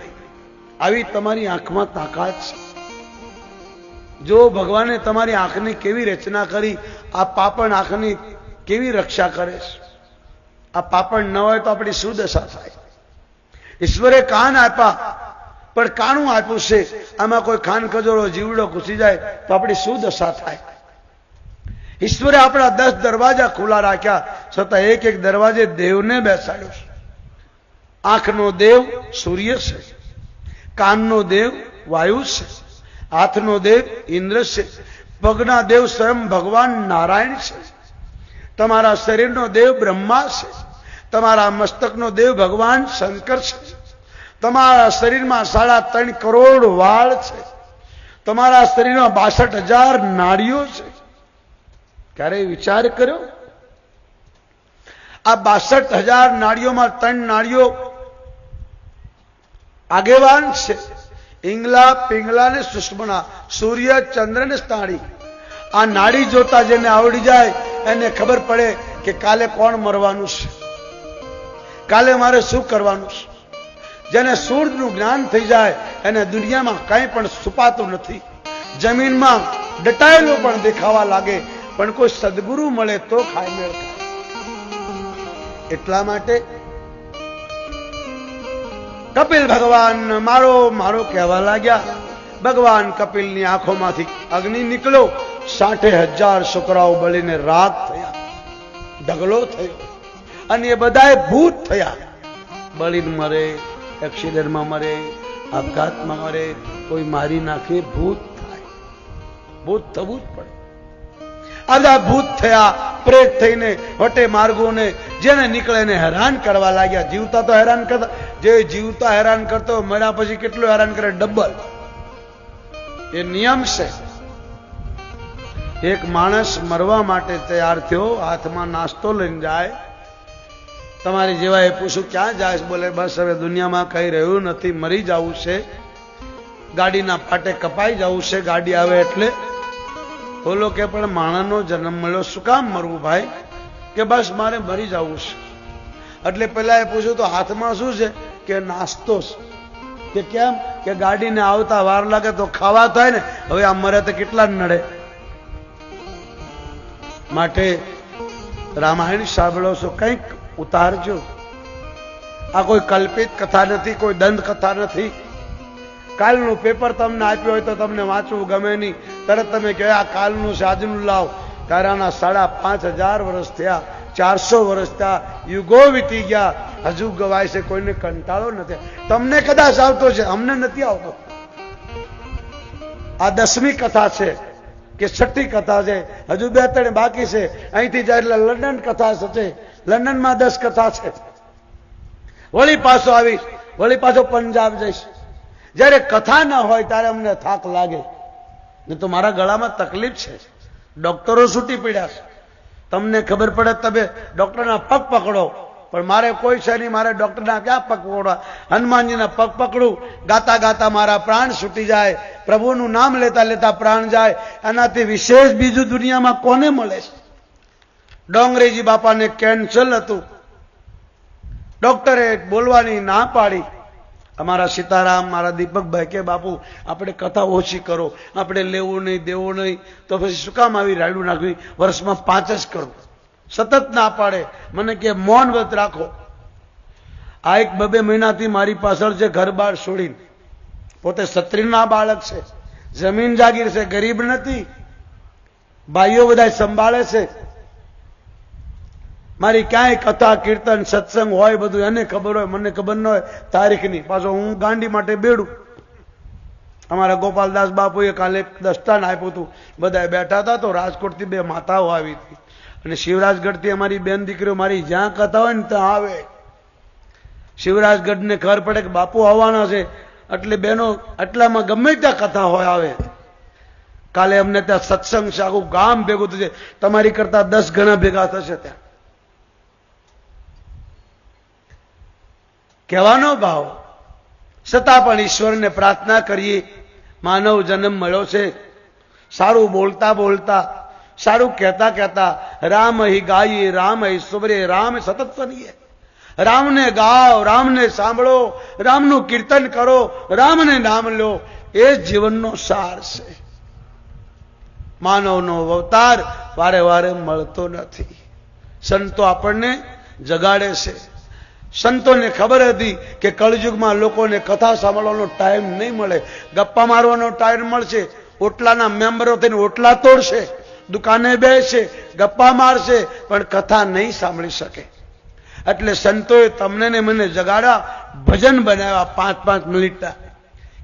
આવી તમારી આંખમાં તાકાત છે. જો ભગવાને તમારી આંખની કેવી રચના કરી, આ પાપણ આંખની કેવી રક્ષા કરે છે. આ પાપણ ન હોય તો આપણી શું દશા થાય. ઈશ્વરે કાન આપ્યા પણ કાણું આપ્યું છે, આમાં કોઈ ખાન ખજોરો જીવડો ઘૂસી જાય તો આપણી શું દશા થાય. ઈશ્વરે આપણા 10 દરવાજા ખુલ્લા રાખ્યા, છતાં એક એક દરવાજે દેવને બેસાડ્યો છે. આંખનો દેવ સૂર્ય છે, કાનનો દેવ વાયુ છે, હાથનો દેવ ઇન્દ્ર છે, પગના દેવ સ્વયં ભગવાન નારાયણ છે, તમારા શરીરનો દેવ બ્રહ્મા છે, તમારા મસ્તકનો દેવ ભગવાન શંકર છે, તમારા શરીરમાં 3.5 કરોડ વાળ છે, તમારા શરીરમાં 62,000 નાડીઓ છે. ક્યારેય વિચાર કર્યો? આ 62,000 નાડીઓમાં 3 નાડીઓ આગેવાન છે, ઈંગલા, પિંગલા ને સુષમના, સૂર્ય, ચંદ્ર ને સ્થાળી. આ નાડી જોતા જેને આવડી જાય એને ખબર પડે કે કાલે કોણ મરવાનું છે, કાલે મારે શું કરવાનું છે. જેને સૂર્યનું જ્ઞાન થઈ જાય એને દુનિયામાં કંઈ પણ છુપાતું નથી. જમીનમાં દટાયેલો પણ દેખાવા લાગે, પણ કોઈ સદગુરુ મળે તો ખાય મેળ ખાય. એટલા માટે કપિલ ભગવાન મારો મારો કહેવા લાગ્યા. ભગવાન કપિલની આંખોમાંથી અગ્નિ નીકળ્યો. 60,000 છોકરાઓ બળીને રાખ થયા, ઢગલો થયો, અને એ બધાએ ભૂત થયા. બળીને મરે, એક્સિડન્ટમાં મરે, આપઘાતમાં મરે, કોઈ મારી નાખે, ભૂત થાય. ભૂત થવું જ પડે. આધા ભૂત થયા, પ્રેત થઈને વટે માર્ગોને જેને નીકળે એને હેરાન કરવા લાગ્યા. જીવતા તો હેરાન કરતા, જે જીવતા હેરાન કરતો મર્યા પછી કેટલું હેરાન કરે, ડબલ. એ નિયમ છે. એક માણસ મરવા માટે તૈયાર થયો, હાથમાં નાસ્તો લઈને જાય. તમારી જેવા એ પૂછું ક્યાં જાય? બોલે બસ હવે દુનિયામાં કઈ રહ્યું નથી, મરી જવું છે, ગાડીના પાટે કપાઈ જવું છે, ગાડી આવે એટલે. બોલો કે પણ માણસનો જન્મ મળ્યો, શું કામ મરવું ભાઈ? કે બસ મારે મરી જવું છે. એટલે પેલા એ પૂછ્યું તો હાથમાં શું છે? કે નાસ્તો છે. કે કેમ? કે ગાડીને આવતા વાર લાગે તો ખાવા થાય ને, હવે આ મરે તો કેટલા નડે. માટે રામાયણ સાંભળો છો, કંઈક ઉતારજો. આ કોઈ કલ્પિત કથા નથી, કોઈ દંત કથા નથી. કાલનું પેપર તમને આપ્યું હોય તો તમને વાંચવું ગમે નહીં, તરત તમે કહે આ કાલનું છે, આજનું લાવ. તારાના 5,500 વર્ષ થયા, 400 વર્ષ થયા, યુગો વીતી ગયા, હજુ ગવાય છે. કોઈને કંટાળો નથી. તમને કદાચ આવતો છે, અમને નથી આવતો. આ 10મી કથા છે કે 6ઠી કથા છે, હજુ 2-3 બાકી છે. અહીંથી જાય એટલે લંડન કથા છે, લંડનમાં 10 કથા છે. વળી પાછો આવીશ, વળી પાછો પંજાબ જઈશ. જયારે કથા ના હોય ત્યારે અમને થાક લાગે. ને તો મારા ગળામાં તકલીફ છે, ડોક્ટરો છૂટી પડ્યા છે. તમને ખબર પડે તમે ડોક્ટરના પગ પકડો, પણ મારે કોઈ છે નહીં. મારે ડોક્ટરના ક્યાં પગ પકડવા? હનુમાનજીના પગ પકડું, ગાતા ગાતા મારા પ્રાણ છૂટી જાય, પ્રભુનું નામ લેતા લેતા પ્રાણ જાય. એનાથી વિશેષ બીજું દુનિયામાં કોને મળે છે? ડોંગરેજી બાપાને કેન્સર હતું, ડોક્ટરે બોલવાની ના પાડી. અમારા સીતારામ, મારા દીપકભાઈ કે બાપુ આપણે કથા ઓછી કરો, આપણે લેવું નહીં દેવું નહીં, તો પછી શું કામ આવી રાયડું નાખવી, વર્ષમાં 5 જ કરો. સતત ના પાડે, મને કે મૌન વ્રત રાખો. આ એક 2 મહિનાથી મારી પાછળ છે, ઘર બાર છોડીને. પોતે ક્ષત્રિયના બાળક છે, જમીન જાગીર છે, ગરીબ નથી, ભાઈઓ બધા સંભાળે છે. મારી ક્યાંય કથા કીર્તન સત્સંગ હોય બધું એને ખબર હોય, મને ખબર ન હોય તારીખની. પાછો હું ગાંડી માટે બેડું. અમારા ગોપાલદાસ બાપુએ કાલે દસ્તાન આપ્યું હતું, બધા બેઠા હતા, તો રાજકોટથી 2 માતાઓ આવી હતી, અને શિવરાજગઢથી અમારી બેન દીકરીઓ, મારી જ્યાં કથા હોય ને ત્યાં આવે. શિવરાજગઢને ખબર પડે કે બાપુ આવવાના છે, એટલે બહેનો આટલામાં ગમે ત્યાં કથા હોય આવે. કાલે અમને ત્યાં સત્સંગ છે, આખું ગામ ભેગું થશે, તમારી કરતા 10 ગણા ભેગા થશે. ત્યાં કહેવાનો ભાવ, છતાં પણ ઈશ્વરને પ્રાર્થના કરીએ. માનવ જન્મ મળ્યો છે, સારું બોલતા બોલતા, સારું કહેતા કહેતા, રામ હિ ગાઈએ, રામ હિ સુમરે, રામ સતત સનીએ. રામને ગાઓ, રામને સાંભળો, રામનું કીર્તન કરો, રામને નામ લો, એ જીવનનો સાર છે. માનવનો અવતાર વારે વારે મળતો નથી. સંતો આપણને જગાડે છે. સંતોને ખબર હતી કે કળયુગમાં લોકોને કથા સાંભળવાનો ટાઈમ નહીં મળે, ગપ્પા મારવાનો ટાઈમ મળશે. ઓટલાના મેમ્બરો થઈને ઓટલા તોડશે, દુકાને બેસશે, ગપ્પા મારશે, પણ કથા નહીં સાંભળી શકે. એટલે સંતોએ તમને ને મને જગાડ્યા, ભજન બનાવ્યા 5-5 મિનિટના.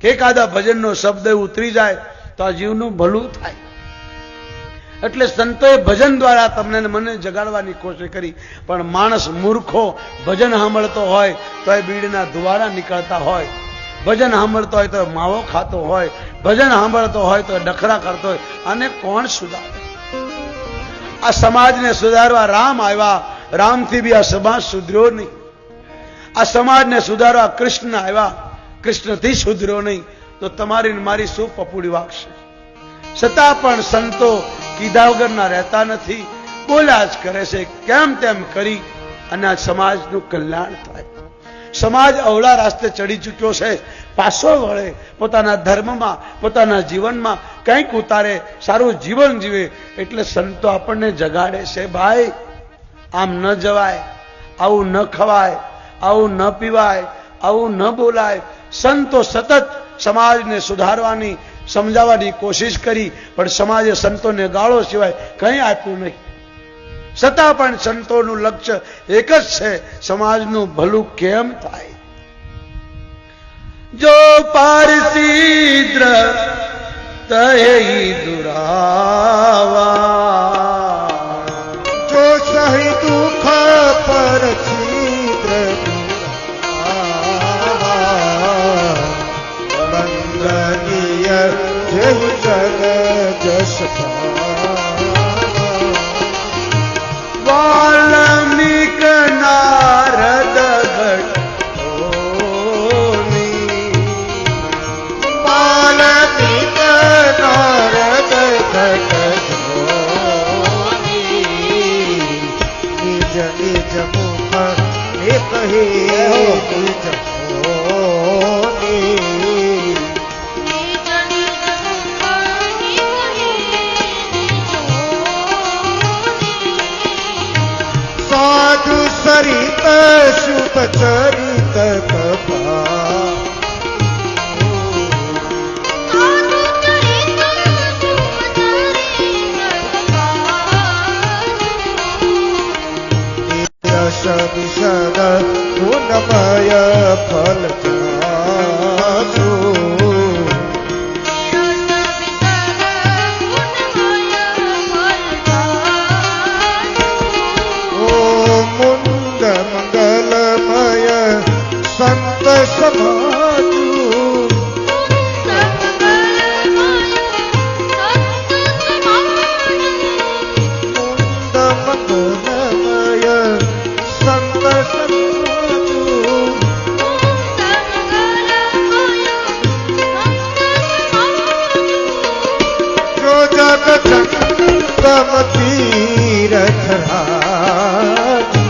કે એકાદા ભજનનો શબ્દ ઉતરી જાય તો આ જીવનું ભલું થાય. એટલે સંતોએ ભજન દ્વારા તમને મને જગાડવાની કોશિશ કરી. પણ માણસ મૂર્ખો ભજન સાંભળતો હોય તો એ બીડીના ધુવાડા નીકળતા હોય, ભજન સાંભળતો હોય તો માવો ખાતો હોય, ભજન સાંભળતો હોય તો ડખરા કરતો હોય. આને કોણ સુધારે? આ સમાજને સુધારવા રામ આવ્યા, રામથી બી આ સમાજ સુધર્યો નહીં. આ સમાજને સુધારવા કૃષ્ણ આવ્યા, કૃષ્ણથી સુધર્યો નહીં. તો તમારી મારી શું પપુડી વાગશે? છતાં પણ સંતો કીધા વગરના રહેતા નથી, બોલ્યા જ કરે છે. કેમ તેમ કરી અને આ સમાજનું કલ્યાણ થાય. સમાજ અવળા રાસ્તે ચડી ચૂક્યો છે, પાછો વળે, પોતાના ધર્મમાં, પોતાના જીવનમાં કંઈક ઉતારે, સારું જીવન જીવે. એટલે સંતો આપણને જગાડે છે, ભાઈ આમ ન જવાય, આવું ન ખવાય, આવું ન પીવાય, આવું ન બોલાય. સંતો સતત સમાજને સુધારવાની, સમજાવવાની કોશિશ કરી, પણ સમાજે સંતોને ગાળો સિવાય કંઈ આપ્યું નહીં. છતાં પણ સંતોનું લક્ષ્ય એક જ છે, સમાજનું ભલું કેમ થાય. જો પારસીદ્ર તહી દુરાવા, જો સહી દુઃખ પર છિદ્ર બંદનીય જેવું જગ જશ વાલ્મીક નારદ ઘટોની, વાલ્મીક નારદ ઘટોની, નિજ નિજ મુખ એ કહે નિજ હોની. સાધુ સરિત શુભ ચરિત કપા, યશ વિશદ ગુણમય ફલ જાસુ. મંગલમય સંત સમાજુ, મંગલમય સંત સમાજુ. જો જગ જગમ તીરથ રાજુ,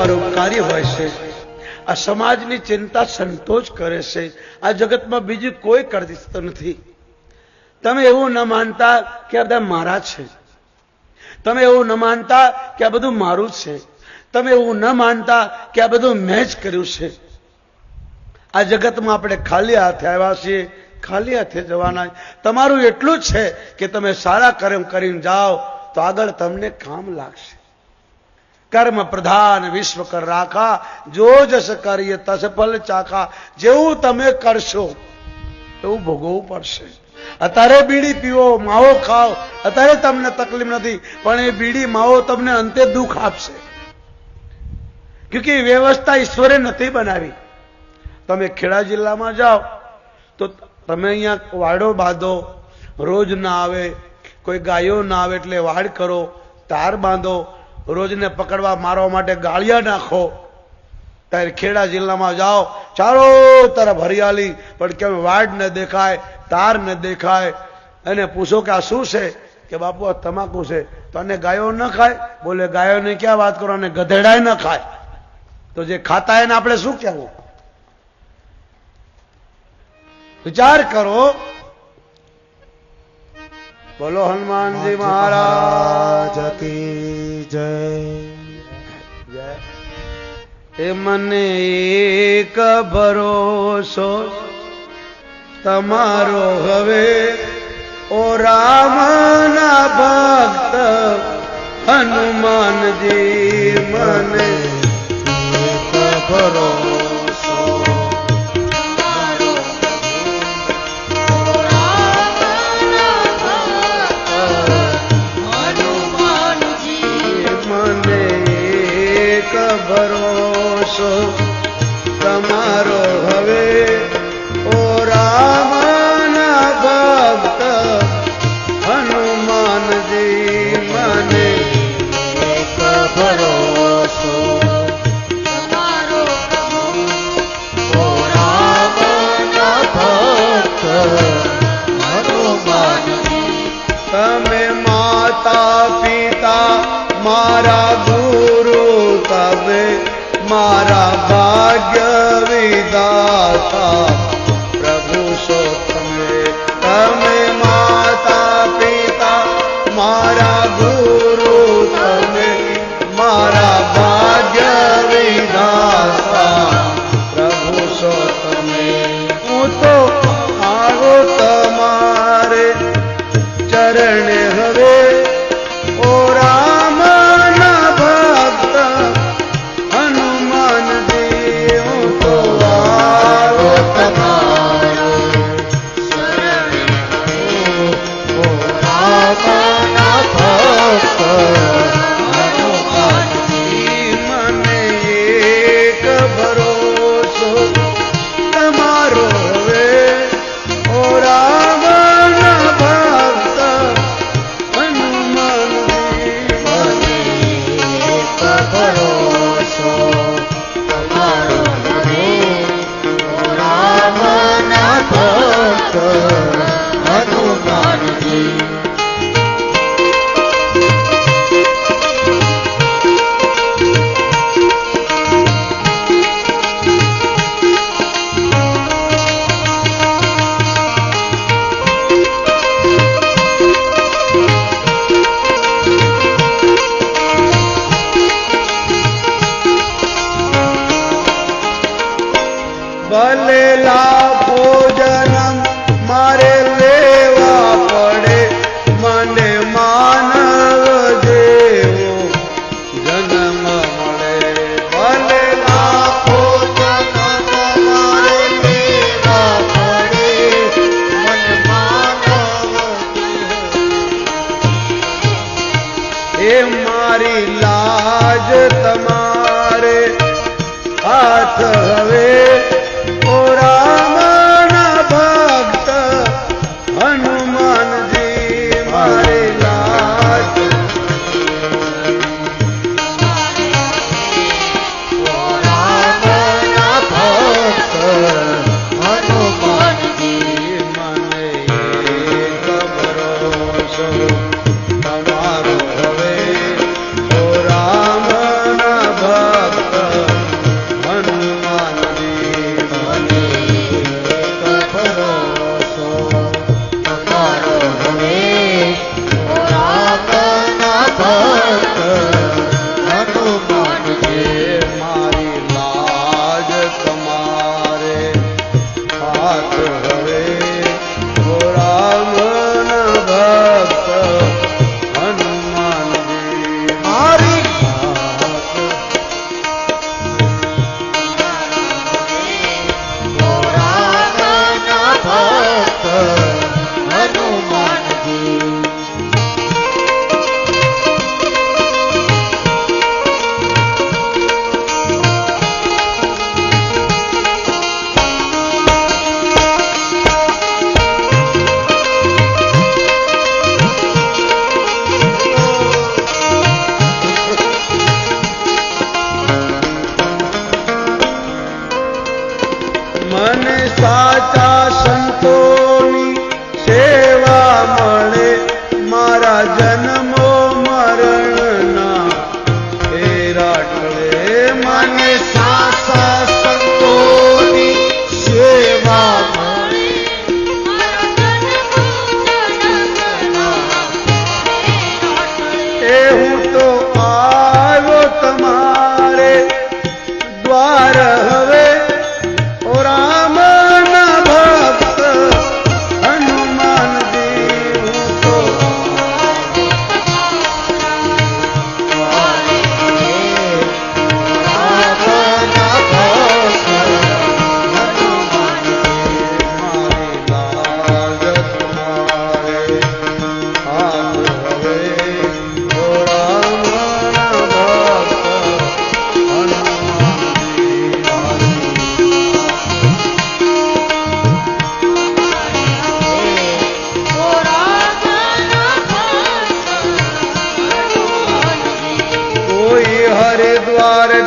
પરોપકારી હોય છે. આ સમાજની ચિંતા સંતો જ કરે છે. આ જગતમાં બીજું કોઈ કરી શકતો નથી. તમે એવું ન માનતા કે આ બધા મારા છે. તમે એવું ન માનતા કે આ બધું મારું છે. તમે એવું ન માનતા કે આ બધું મેં જ કર્યું છે. આ જગતમાં આપણે ખાલી હાથે આવ્યા છીએ, ખાલી હાથે જવાના. તમારું એટલું જ છે કે તમે સારા કર્મ કરીને જાઓ તો આગળ તમને કામ લાગશે. કર્મ પ્રધાન વિશ્વ કર રાખા, જો જસ કરીએ તસ ફલ ચાખા. જેવું તમે કરશો એવું ભોગવવું પડશે. અત્યારે બીડી પીવો, માવો ખાઓ, અત્યારે તમને તકલીફ નથી, પણ એ બીડી માવો તમને અંતે દુઃખ આપશે. ક્યોંકિ વ્યવસ્થા ઈશ્વરે નથી બનાવી. તમે ખેડા જિલ્લામાં જાઓ તો તમે અહીંયા વાડો બાંધો, રોજ ના આવે, કોઈ ગાયો ના આવે એટલે વાડ કરો, તાર બાંધો, રોજને પકડવા મારવા માટે ગાળિયા નાખો. ત્યારે ખેડા જિલ્લામાં જાઓ, ચારો તરફ હરિયાળી, પણ કેમ વાડ ન દેખાય, તાર ન દેખાય. અને પૂછો કે આ શું છે? કે બાપુ આ તમાકુ છે. તો આને ગાયો ન ખાય? બોલે ગાયોને ક્યાં વાત કરો, અને ગધેડાય ન ખાય. તો જે ખાતા એને આપણે શું કહેવું? વિચાર કરો. બોલો હનુમાનજી મહારાજ કી જય. એ મને એક ભરોસો તમારો હવે, ઓ રામના ભક્ત હનુમાનજી. મને એક ભરોસો ભરોસો તમારો હવે, ઓ રામના ભક્ત હનુમાનજી. મને એક ભરોસો તમારો, ઓ રામના ભક્ત હનુમાનજી. તમે માતા પિતા મારા ગુરુ, તમે મારા ભાગ્ય વિધાતા પ્રભુ છો તમે. તમે માતા પિતા મારા ગુરુ, તમે મારા ભાગ્ય વિધાતા પ્રભુ છો તમે. હું તો આવો તમારે ચરણે હવે, ઓ રામના ભક્ત હનુમાનજી. હું તો આવો તમારે શરણે, ઓ રામના ભક્ત હનુમાનજી. મને એક ભરોસો તમારો હવે, ઓ રામના ભક્ત હનુમાનજી. મને એક ભરોસો તમારો હવે, ઓ રામના ભક્ત હનુમાનજી. ભલે લાખો જન્મ મારે લેવા પડે, મને માનવ જેવો જન્મ મળે. ભલે લાખો જન્મ મારે લેવા પડે, મને માનવ એ મારી લાજ તમારે હાથ હવે, ઓ રામના ભક્ત હનુમાનજી. મારી લાજ રામના ભક્ત હનુમાનજી. મને એક ભરોસો તમારો હવે, ઓ રામના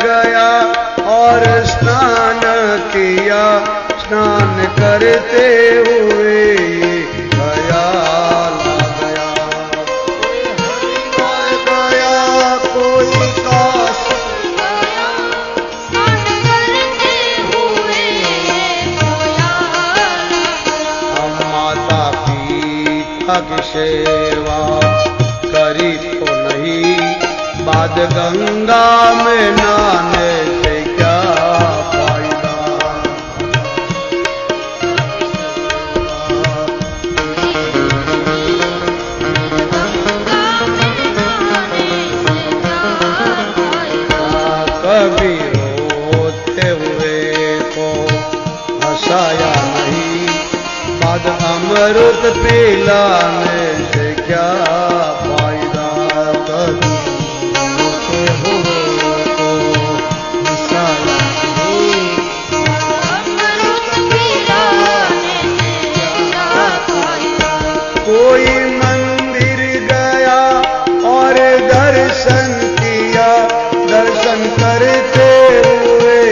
गया और स्नान किया, स्नान करते हुए गया ला गया। गया कोई काश स्नान करते हुए गया। हम माता पिता की सेवा करी तो नहीं, बाद गंगा में नहाने से क्या फायदा। कभी रोते हुए को हंसाया नहीं, बाद अमृत पिलाने से क्या फायदा। कभी रोते हुए को हंसाया नहीं, अमृत पिलाने से क्या फायदा। कोई मंदिर गया और दर्शन किया, दर्शन करते हुए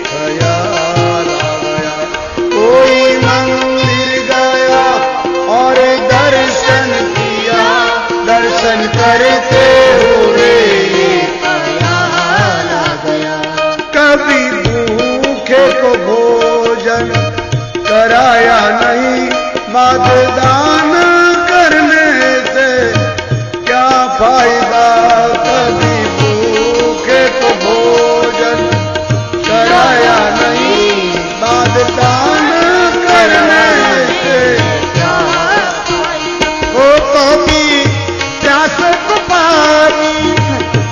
गया ला गया। कोई मंदिर गया और दर्शन किया, दर्शन करते हुए गया ला गया। कभी भूखे को भोजन कराया नहीं, बाद दान करने से क्या फायदा। कभी भूखे को भोजन कराया नहीं, बाद दान करने से क्या फायदा। ओ कभी प्यास को पानी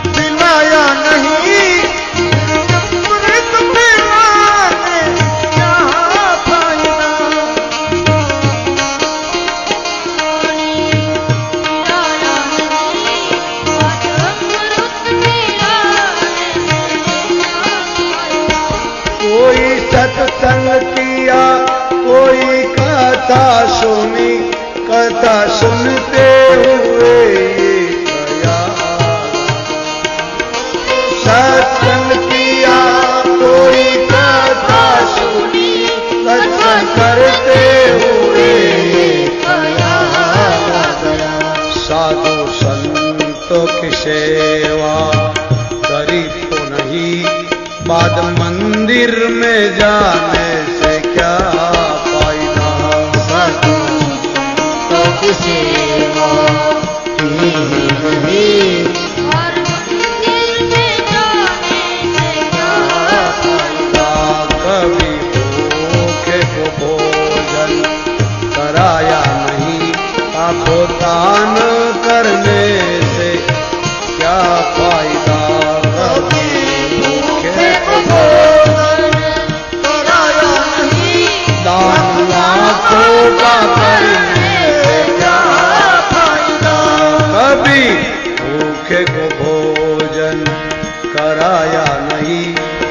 पिलाया नहीं, अमृत पिलाने क्या फायदा। पिलाया नहीं, आज अमृत पिलाने से क्या फायदा। कोई सत्संग किया, कोई कथा सुनी, कथा सुनते हुए गया। सत्संग किया, कोई कथा सुनी, कथा करते हुए गया ला गया। साधु संतों की सेवा करी तो नहीं, बाद मंदिर में जाने से क्या फायदा। साधु संतों की सेवा की नहीं, और मंदिर में जाने से क्या फायदा। कभी भूखे को भोजन कराया नहीं, आपको दान करने से क्या फायदा। कभी भूखे को भोजन कराया नहीं, दान लाखों का करने से क्या फायदा। कभी भूखे को भोजन कराया नहीं,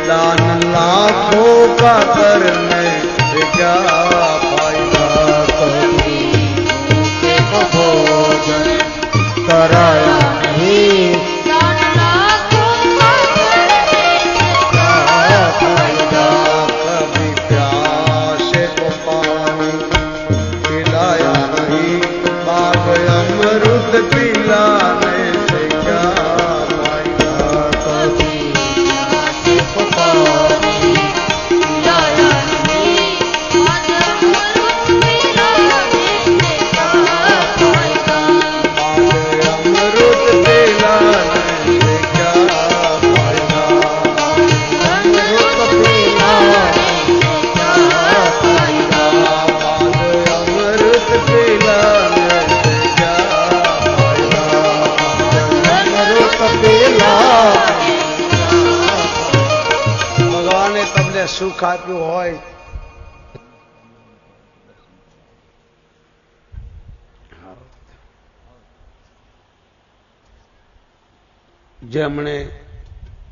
दान लाखों का करने से क्या फायदा। कभी भूखे को भोजन कराया नहीं, दान लाखों का करने से क्या फायदा। कभी प्यासे को पानी पिलाया नहीं, बाग अमृत पिलाने से क्या फायदा। कभी प्यासे को पानी पिलाया नहीं, आज अमृत पिलाने से क्या फायदा। बाग अमृत पिलाने से क्या फायदा। अमृत पिलाने से क्या फायदा। अमृत पिलाने से क्या फायदा। अमृत पिलाने भगवाने તમને સુખ આપ્યું હોય જેમણે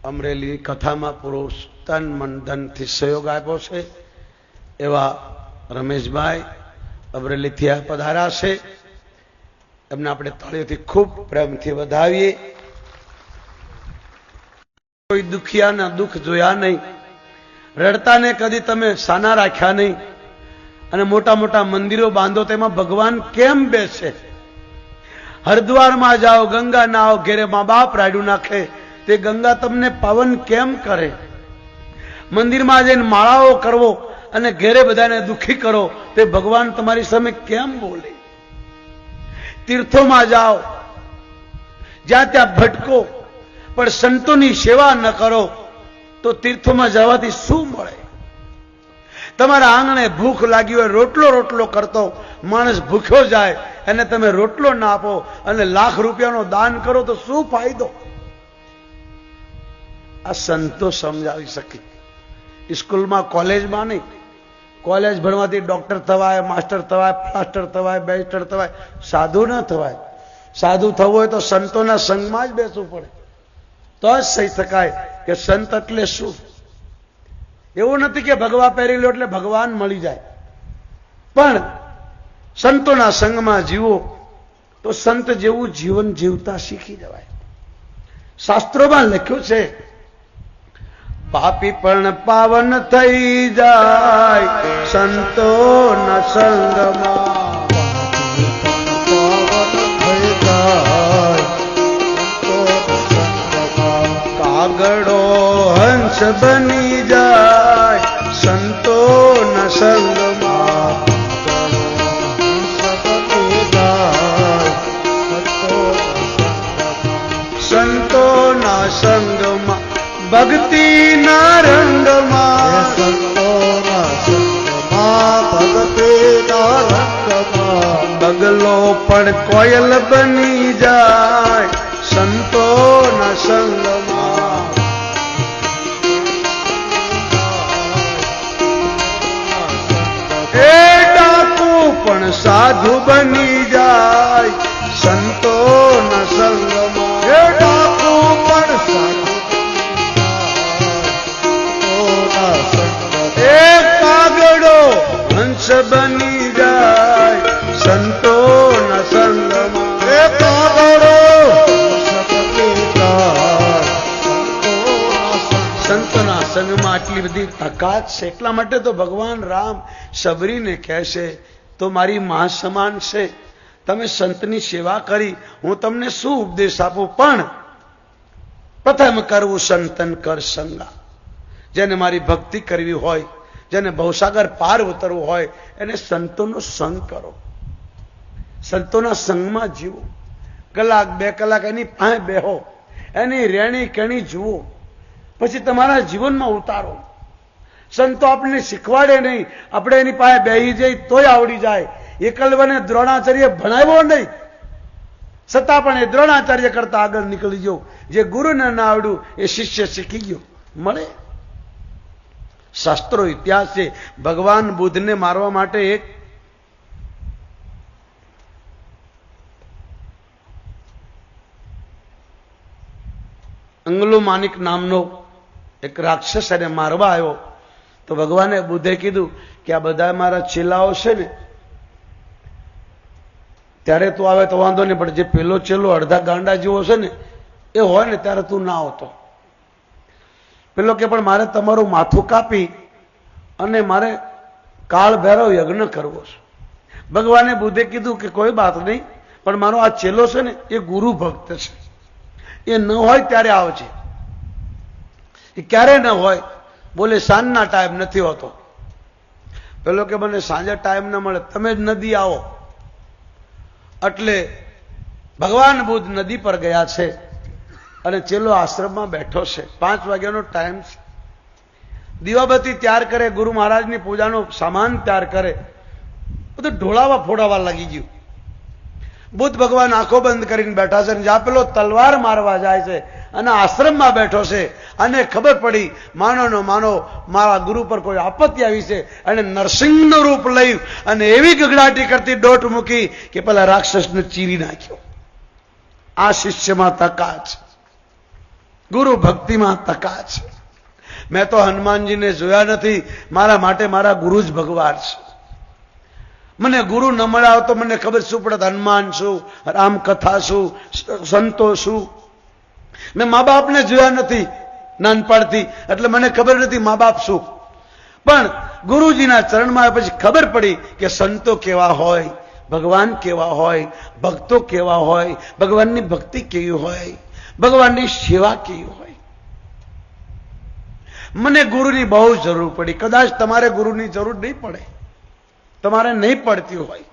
અમરેલી કથામાં પૂરો તન મન ધનથી સહયોગ આપ્યો છે એવા રમેશભાઈ અમરેલીથી પધાર્યા છે, એમને આપણે તાળીઓથી ખૂબ પ્રેમથી વધાવીએ. કોઈ દુખિયાના દુઃખ જોયા નહીં, રડતાને કદી તમે સાના રાખ્યા નહીં, અને મોટા મોટા મંદિરો બાંધો તેમાં ભગવાન કેમ બેસે? હરિદ્વારમાં જાઓ, ગંગા નાઓ, ઘેરે મા બાપ રાડ્યું નાખે, તે ગંગા તમને પાવન કેમ કરે? મંદિરમાં જઈને માળાઓ કરવો અને ઘેરે બધાને દુખી કરો, તે ભગવાન તમારી સામે કેમ બોલે? તીર્થોમાં જાઓ, જ્યાં ત્યાં ભટકો, પણ સંતોની સેવા ન કરો તો તીર્થોમાં જવાથી શું મળે? તમારા આંગણે ભૂખ લાગી હોય, રોટલો કરતો માણસ ભૂખ્યો જાય, એને તમે રોટલો ના આપો અને લાખ રૂપિયાનો દાન કરો તો શું ફાયદો? આ સંતો સમજાવી શકે. સ્કૂલમાં, કોલેજમાં નહીં. કોલેજ ભણવાથી ડોક્ટર થવાય, માસ્ટર થવાય, પ્લાસ્ટર થવાય, બેરિસ્ટર થવાય, સાધુ ન થવાય. સાધુ થવું હોય તો સંતોના સંગમાં જ બેસવું પડે, તો જ સહી શકાય કે સંત એટલે શું. એવું નથી કે ભગવા પહેરી લો એટલે ભગવાન મળી જાય, પણ સંતોના સંગમાં જીવો તો સંત જેવું જીવન જીવતા શીખી જવાય. શાસ્ત્રોમાં લખ્યું છે, પાપી પણ પાવન થઈ જાય સંતોના સંગમાં. કાગડો હંસ બની જાય સંતોના સંગમાં. સંતોના સંગમાં, ભક્તિના રંગમાં. સંતોના સંગમાં, ભક્તિના રંગમાં. બગલો પણ કોયલ બની જાય સંતોના સંગમાં. એ ડાકુ પણ સાધુ બની જાય સંતોના સંગમાં. એ ડાકુ પણ સાધુ, એ કાગડો હંસ બની જાય સંતોના સંગમાં. એ કાગડો સંતોના સંગમાં આટલી બધી તાકાત છે. એટલા માટે તો ભગવાન રામ સબરીને કહે છે, તો મારી મા સમાન છે, તમે સંતની સેવા કરી, હું તમને શું ઉપદેશ આપું? પણ પ્રથમ કરવું સંતન કર સંગા. જેને મારી ભક્તિ કરવી હોય, જેને ભવસાગર પાર ઉતરવું હોય, એને સંતોનો સંગ કરો, સંતોના સંગમાં જીવો. કલાક બે કલાક એની પાસે બેહો, એની રેણી કેણી જુઓ, પછી તમારા જીવનમાં ઉતારો. સંતો આપણને શીખવાડે નહીં, આપણે એની પાસે બેહી જઈ તોય આવડી જાય. એકલવ્યને દ્રોણાચાર્ય ભણાવ્યો નહીં, છતાં પણ એ દ્રોણાચાર્ય કરતા આગળ નીકળી ગયો. જે ગુરુને ના આવડ્યું એ શિષ્ય શીખી ગયો. મળે. શાસ્ત્રો ઇતિહાસ છે. ભગવાન બુદ્ધને મારવા માટે એક અંગલુમાનિક નામનો એક રાક્ષસ એને મારવા આવ્યો, તો ભગવાને બુદ્ધે કીધું કે આ બધા મારા ચેલાઓ છે ને, ત્યારે તું આવે તો વાંધો નહીં, પણ જે પેલો ચેલો અડધા ગાંડા જેવો છે ને એ હોય ને ત્યારે તું ના આવતો. પેલો કે પણ મારે તમારું માથું કાપી અને મારે કાળ ભૈરવ યજ્ઞ કરવો છે. ભગવાને બુદ્ધે કીધું કે કોઈ વાત નહીં, પણ મારો આ ચેલો છે ને એ ગુરુ ભક્ત છે, એ ન હોય ત્યારે આવજે. એ ક્યારે ન હોય? બોલે સાંજના ટાઈમ નથી હોતો. પેલો કે મને સાંજે ટાઈમ ન મળે, તમે જ નદી આવો. એટલે ભગવાન બુદ્ધ નદી પર ગયા છે અને ચેલો આશ્રમમાં બેઠો છે. 5 વાગ્યાનો ટાઈમ છે. દીવાબત્તી તૈયાર કરે, ગુરુ મહારાજની પૂજાનો સામાન તૈયાર કરે, બધું ઢોળાવા ફોડાવા લાગી ગયું. બુદ્ધ ભગવાન આંખો બંધ કરીને બેઠા છે, જ્યાં પેલો તલવાર મારવા જાય છે અને આશ્રમમાં બેઠો છે, અને ખબર પડી માનો ન માનો મારા ગુરુ પર કોઈ આપત્તિ આવી છે, અને નરસિંહનું રૂપ લઈ અને એવી ગગડાટી કરતી દોટ મૂકી કે પેલા રાક્ષસને ચીરી નાખ્યો. આ શિષ્યમાં તાકાત છે, ગુરુ ભક્તિમાં તાકાત છે. મેં તો હનુમાનજીને જોયા નથી, મારા માટે મારા ગુરુ જ ભગવાન છે. મને ગુરુ ન મળ્યા તો મને ખબર શું પડે હનુમાન શું, રામકથા શું, સંતો શું. મેં મા બાપને જોયા નથી, નાનપણથી, એટલે મને ખબર નથી મા બાપ શું. પણ ગુરુજીના ચરણમાં આવ્યા પછી ખબર પડી કે સંતો કેવા હોય, ભગવાન કેવા હોય, ભક્તો કેવા હોય, ભગવાનની ભક્તિ કેવી હોય, ભગવાનની સેવા કેવી હોય. મને ગુરુની બહુ જરૂર પડી. કદાચ તમારે ગુરુની જરૂર નહીં પડે, તમારે નહીં પડતી હોય,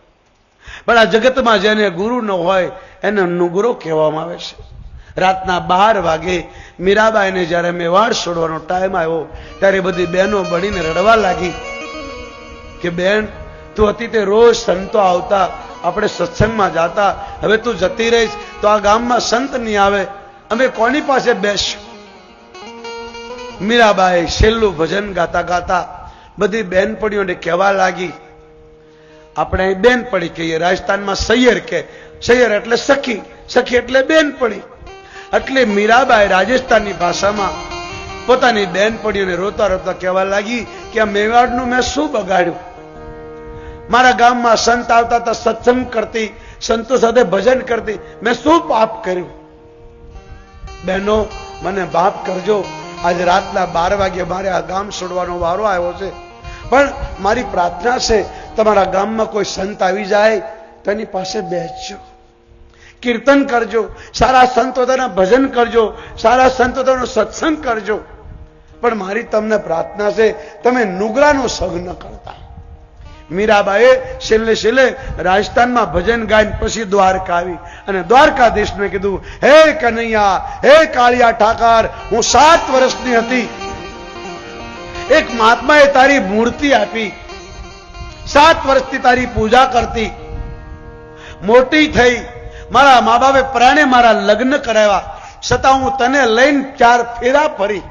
પણ આ જગતમાં જેને ગુરુ ન હોય એને નુગરો કહેવામાં આવે છે. રાતના 12 વાગે મીરાબાઈને જયારે મેવાડ છોડવાનો ટાઈમ આવ્યો ત્યારે બધી બહેનો બળીને રડવા લાગી કે બેન, તું હતી તે રોજ સંતો આવતા, આપણે સત્સંગમાં જાતા, હવે તું જતી રહીશ તો આ ગામમાં સંત નહીં આવે, અમે કોની પાસે બેસશું? મીરાબાઈ છેલ્લું ભજન ગાતા ગાતા બધી બહેનપણીઓને કહેવા લાગી. આપણે અહીં બેનપણી કહીએ, રાજસ્થાનમાં સૈયર કે, સૈયર એટલે સખી, સખી એટલે બેનપણી. એટલે મીરાબાઈ રાજસ્થાનની ભાષામાં પોતાની બહેનપણીઓને રોતા રોતા કહેવા લાગી કે આ મેવાડનું મેં શું બગાડ્યું? મારા ગામમાં સંત આવતા હતા, સત્સંગ કરતી, સંતો સાથે ભજન કરતી, મેં શું પાપ કર્યું? બહેનો, મને માફ કરજો, આજે રાતના 12 વાગે મારે આ ગામ છોડવાનો વારો આવ્યો છે, પણ મારી પ્રાર્થના છે તમારા ગામમાં કોઈ સંત આવી જાય તો એની પાસે બેસજો, કીર્તન કરજો, સારા સંતોના ભજન કરજો, સારા સંતોનો સત્સંગ કરજો, પણ મારી તમને પ્રાર્થના છે તમે નુગરાનો સગ ન કરતા. મીરાબાઈએ છેલ્લે રાજસ્થાનમાં ભજન ગાઈને પછી દ્વારકા આવી અને દ્વારકાધીશને કીધું, હે કનૈયા, હે કાળિયા ઠાકર, હું 7 વર્ષની હતી, એક મહાત્માએ તારી મૂર્તિ આપી, 7 વર્ષથી તારી પૂજા કરતી, મોટી થઈ, મારા મા બાપે પ્રાણે મારા લગ્ન કરાવ્યા, છતાં હું તને લઈને 4 ફેરા ફરી,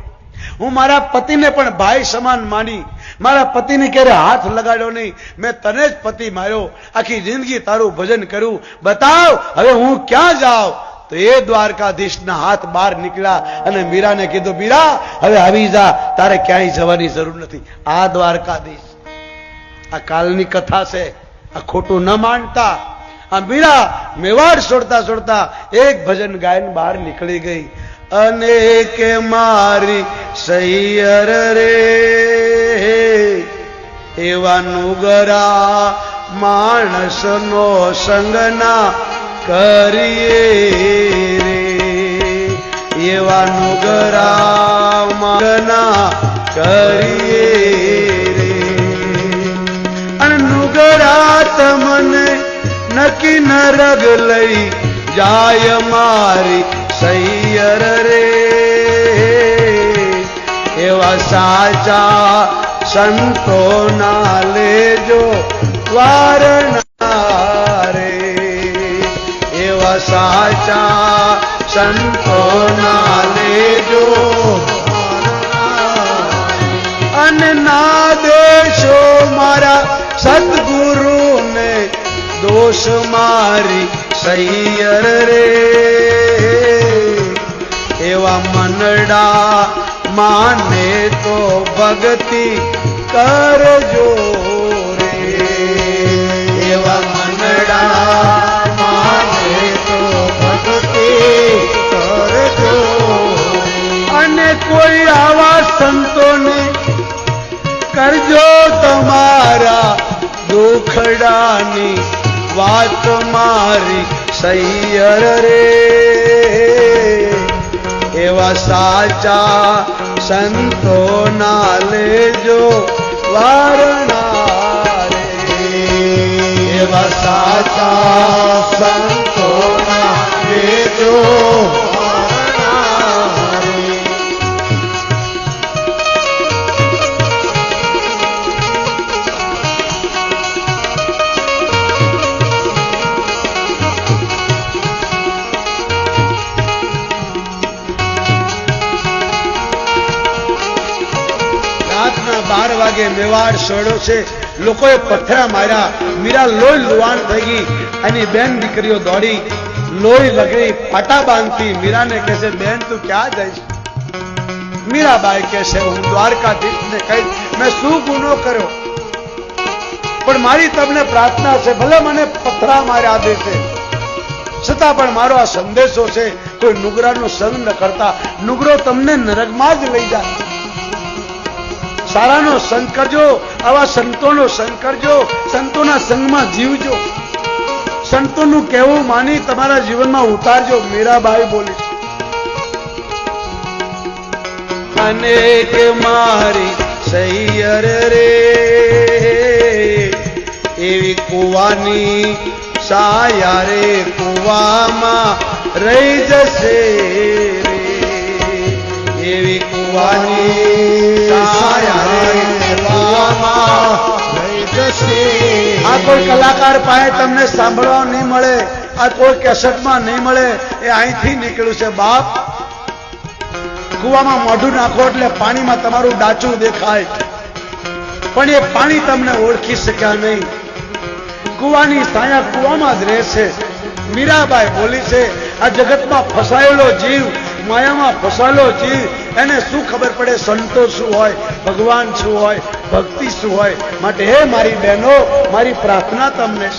હું મારા પતિને પણ ભાઈ સમાન માની, મારા પતિને ક્યારે હાથ લગાડ્યો નહીં, મેં તને જ પતિ માર્યો, આખી જિંદગી તારું ભજન કર્યું, બતાવ હવે હું ક્યાં જાઉં? તો એ દ્વારકાધીશના હાથ બહાર નીકળ્યા અને મીરાને કીધું, મીરા હવે આવી જા, તારે ક્યાંય જવાની જરૂર નથી. આ દ્વારકાધીશ, આ કાલની કથા છે, આ ખોટું ન માનતા. આ મીરા મેવાડ છોડતા છોડતા એક ભજન ગાયન બહાર નીકળી ગઈ અને કે મારી સૈયર રે એવા નુગરા માણસનો સંગ ના કરીએ રે, એવા નુગરા માણના કરીએ રે. અને નુગરા તમને નકી ન રગ લઈ જાય મારી સૈયર રે, એવા સાચા સંતો ના લેજો વારણા રે, એવા સાચા સંતો ના લેજો અને ના દેશો મારા સદગુરુને દોષ મારી સૈયર રે, એવા મનડા માને તો ભક્તિ કરજો રે, એવા મનડા માને તો ભક્તિ કરજો. અને કોઈ આવા સંતોને કરજો તમારા દુખડાની વાત મારી સૈયર રે, એવા સાચા સંતો ના લેજો વારણા રે, એવા સાચા સંતો ના લેજો વારણા રે. રાતના 12 વાગે મેવાડ છોડ્યો છે, લોકોએ પથ્થરા માર્યા, મીરા લોહી લુહાણ થઈ ગઈ, એની બેન દીકરીઓ દોડી, લોહી લગડી, પાટા બાંધતી. મીરાને કહે છે, બેન તું ક્યાં જઈશ? મીરાબાઈ કહે છે, હું દ્વારકાધીશને કહીશ મેં શું ગુનો કર્યો, પણ મારી તમને પ્રાર્થના છે, ભલે મને પથ્થરા માર્યા દેશે છતાં પણ મારો આ સંદેશો છે કોઈ નુગરાનો સંગ ન કરતા. નુગરો તમને નરકમાં જ લઈ જાય. સારાનો સંગ કરજો, આવા સંતોનો સંગ કરજો, સંતોના સંગમાં જીવજો, સંતોનું કહેવું માની તમારા જીવનમાં ઉતારજો. મીરાબાઈ બોલી અનેક મારી સૈયર રે એવી કુવાની સાયા રે કુવામાં રહી જશે રે એવી કુવાની સાયા રે કુવામાં રહી જશે. આ કોઈ કલાકાર પાસે તમને સાંભળવા નહીં મળે, આ કોઈ કેસેટમાં નહીં મળે, એ અહીંથી નીકળ્યું છે. બાપ કુવામાં મોઢું નાખો એટલે પાણીમાં તમારું ડાચું દેખાય, પણ એ પાણી તમને ઓળખી શક્યા નહીં. કુવાની સાયા કુવામાં જ રહેશે. મીરાબાઈ બોલી છે આ જગતમાં ફસાયેલો જીવ, માયામાં ફસાયેલો જીવ, એને શું ખબર પડે સંતો શું હોય, ભગવાન શું હોય, ભક્તિ શું હોય. માટે હે મારી બહેનો, મારી પ્રાર્થના તમને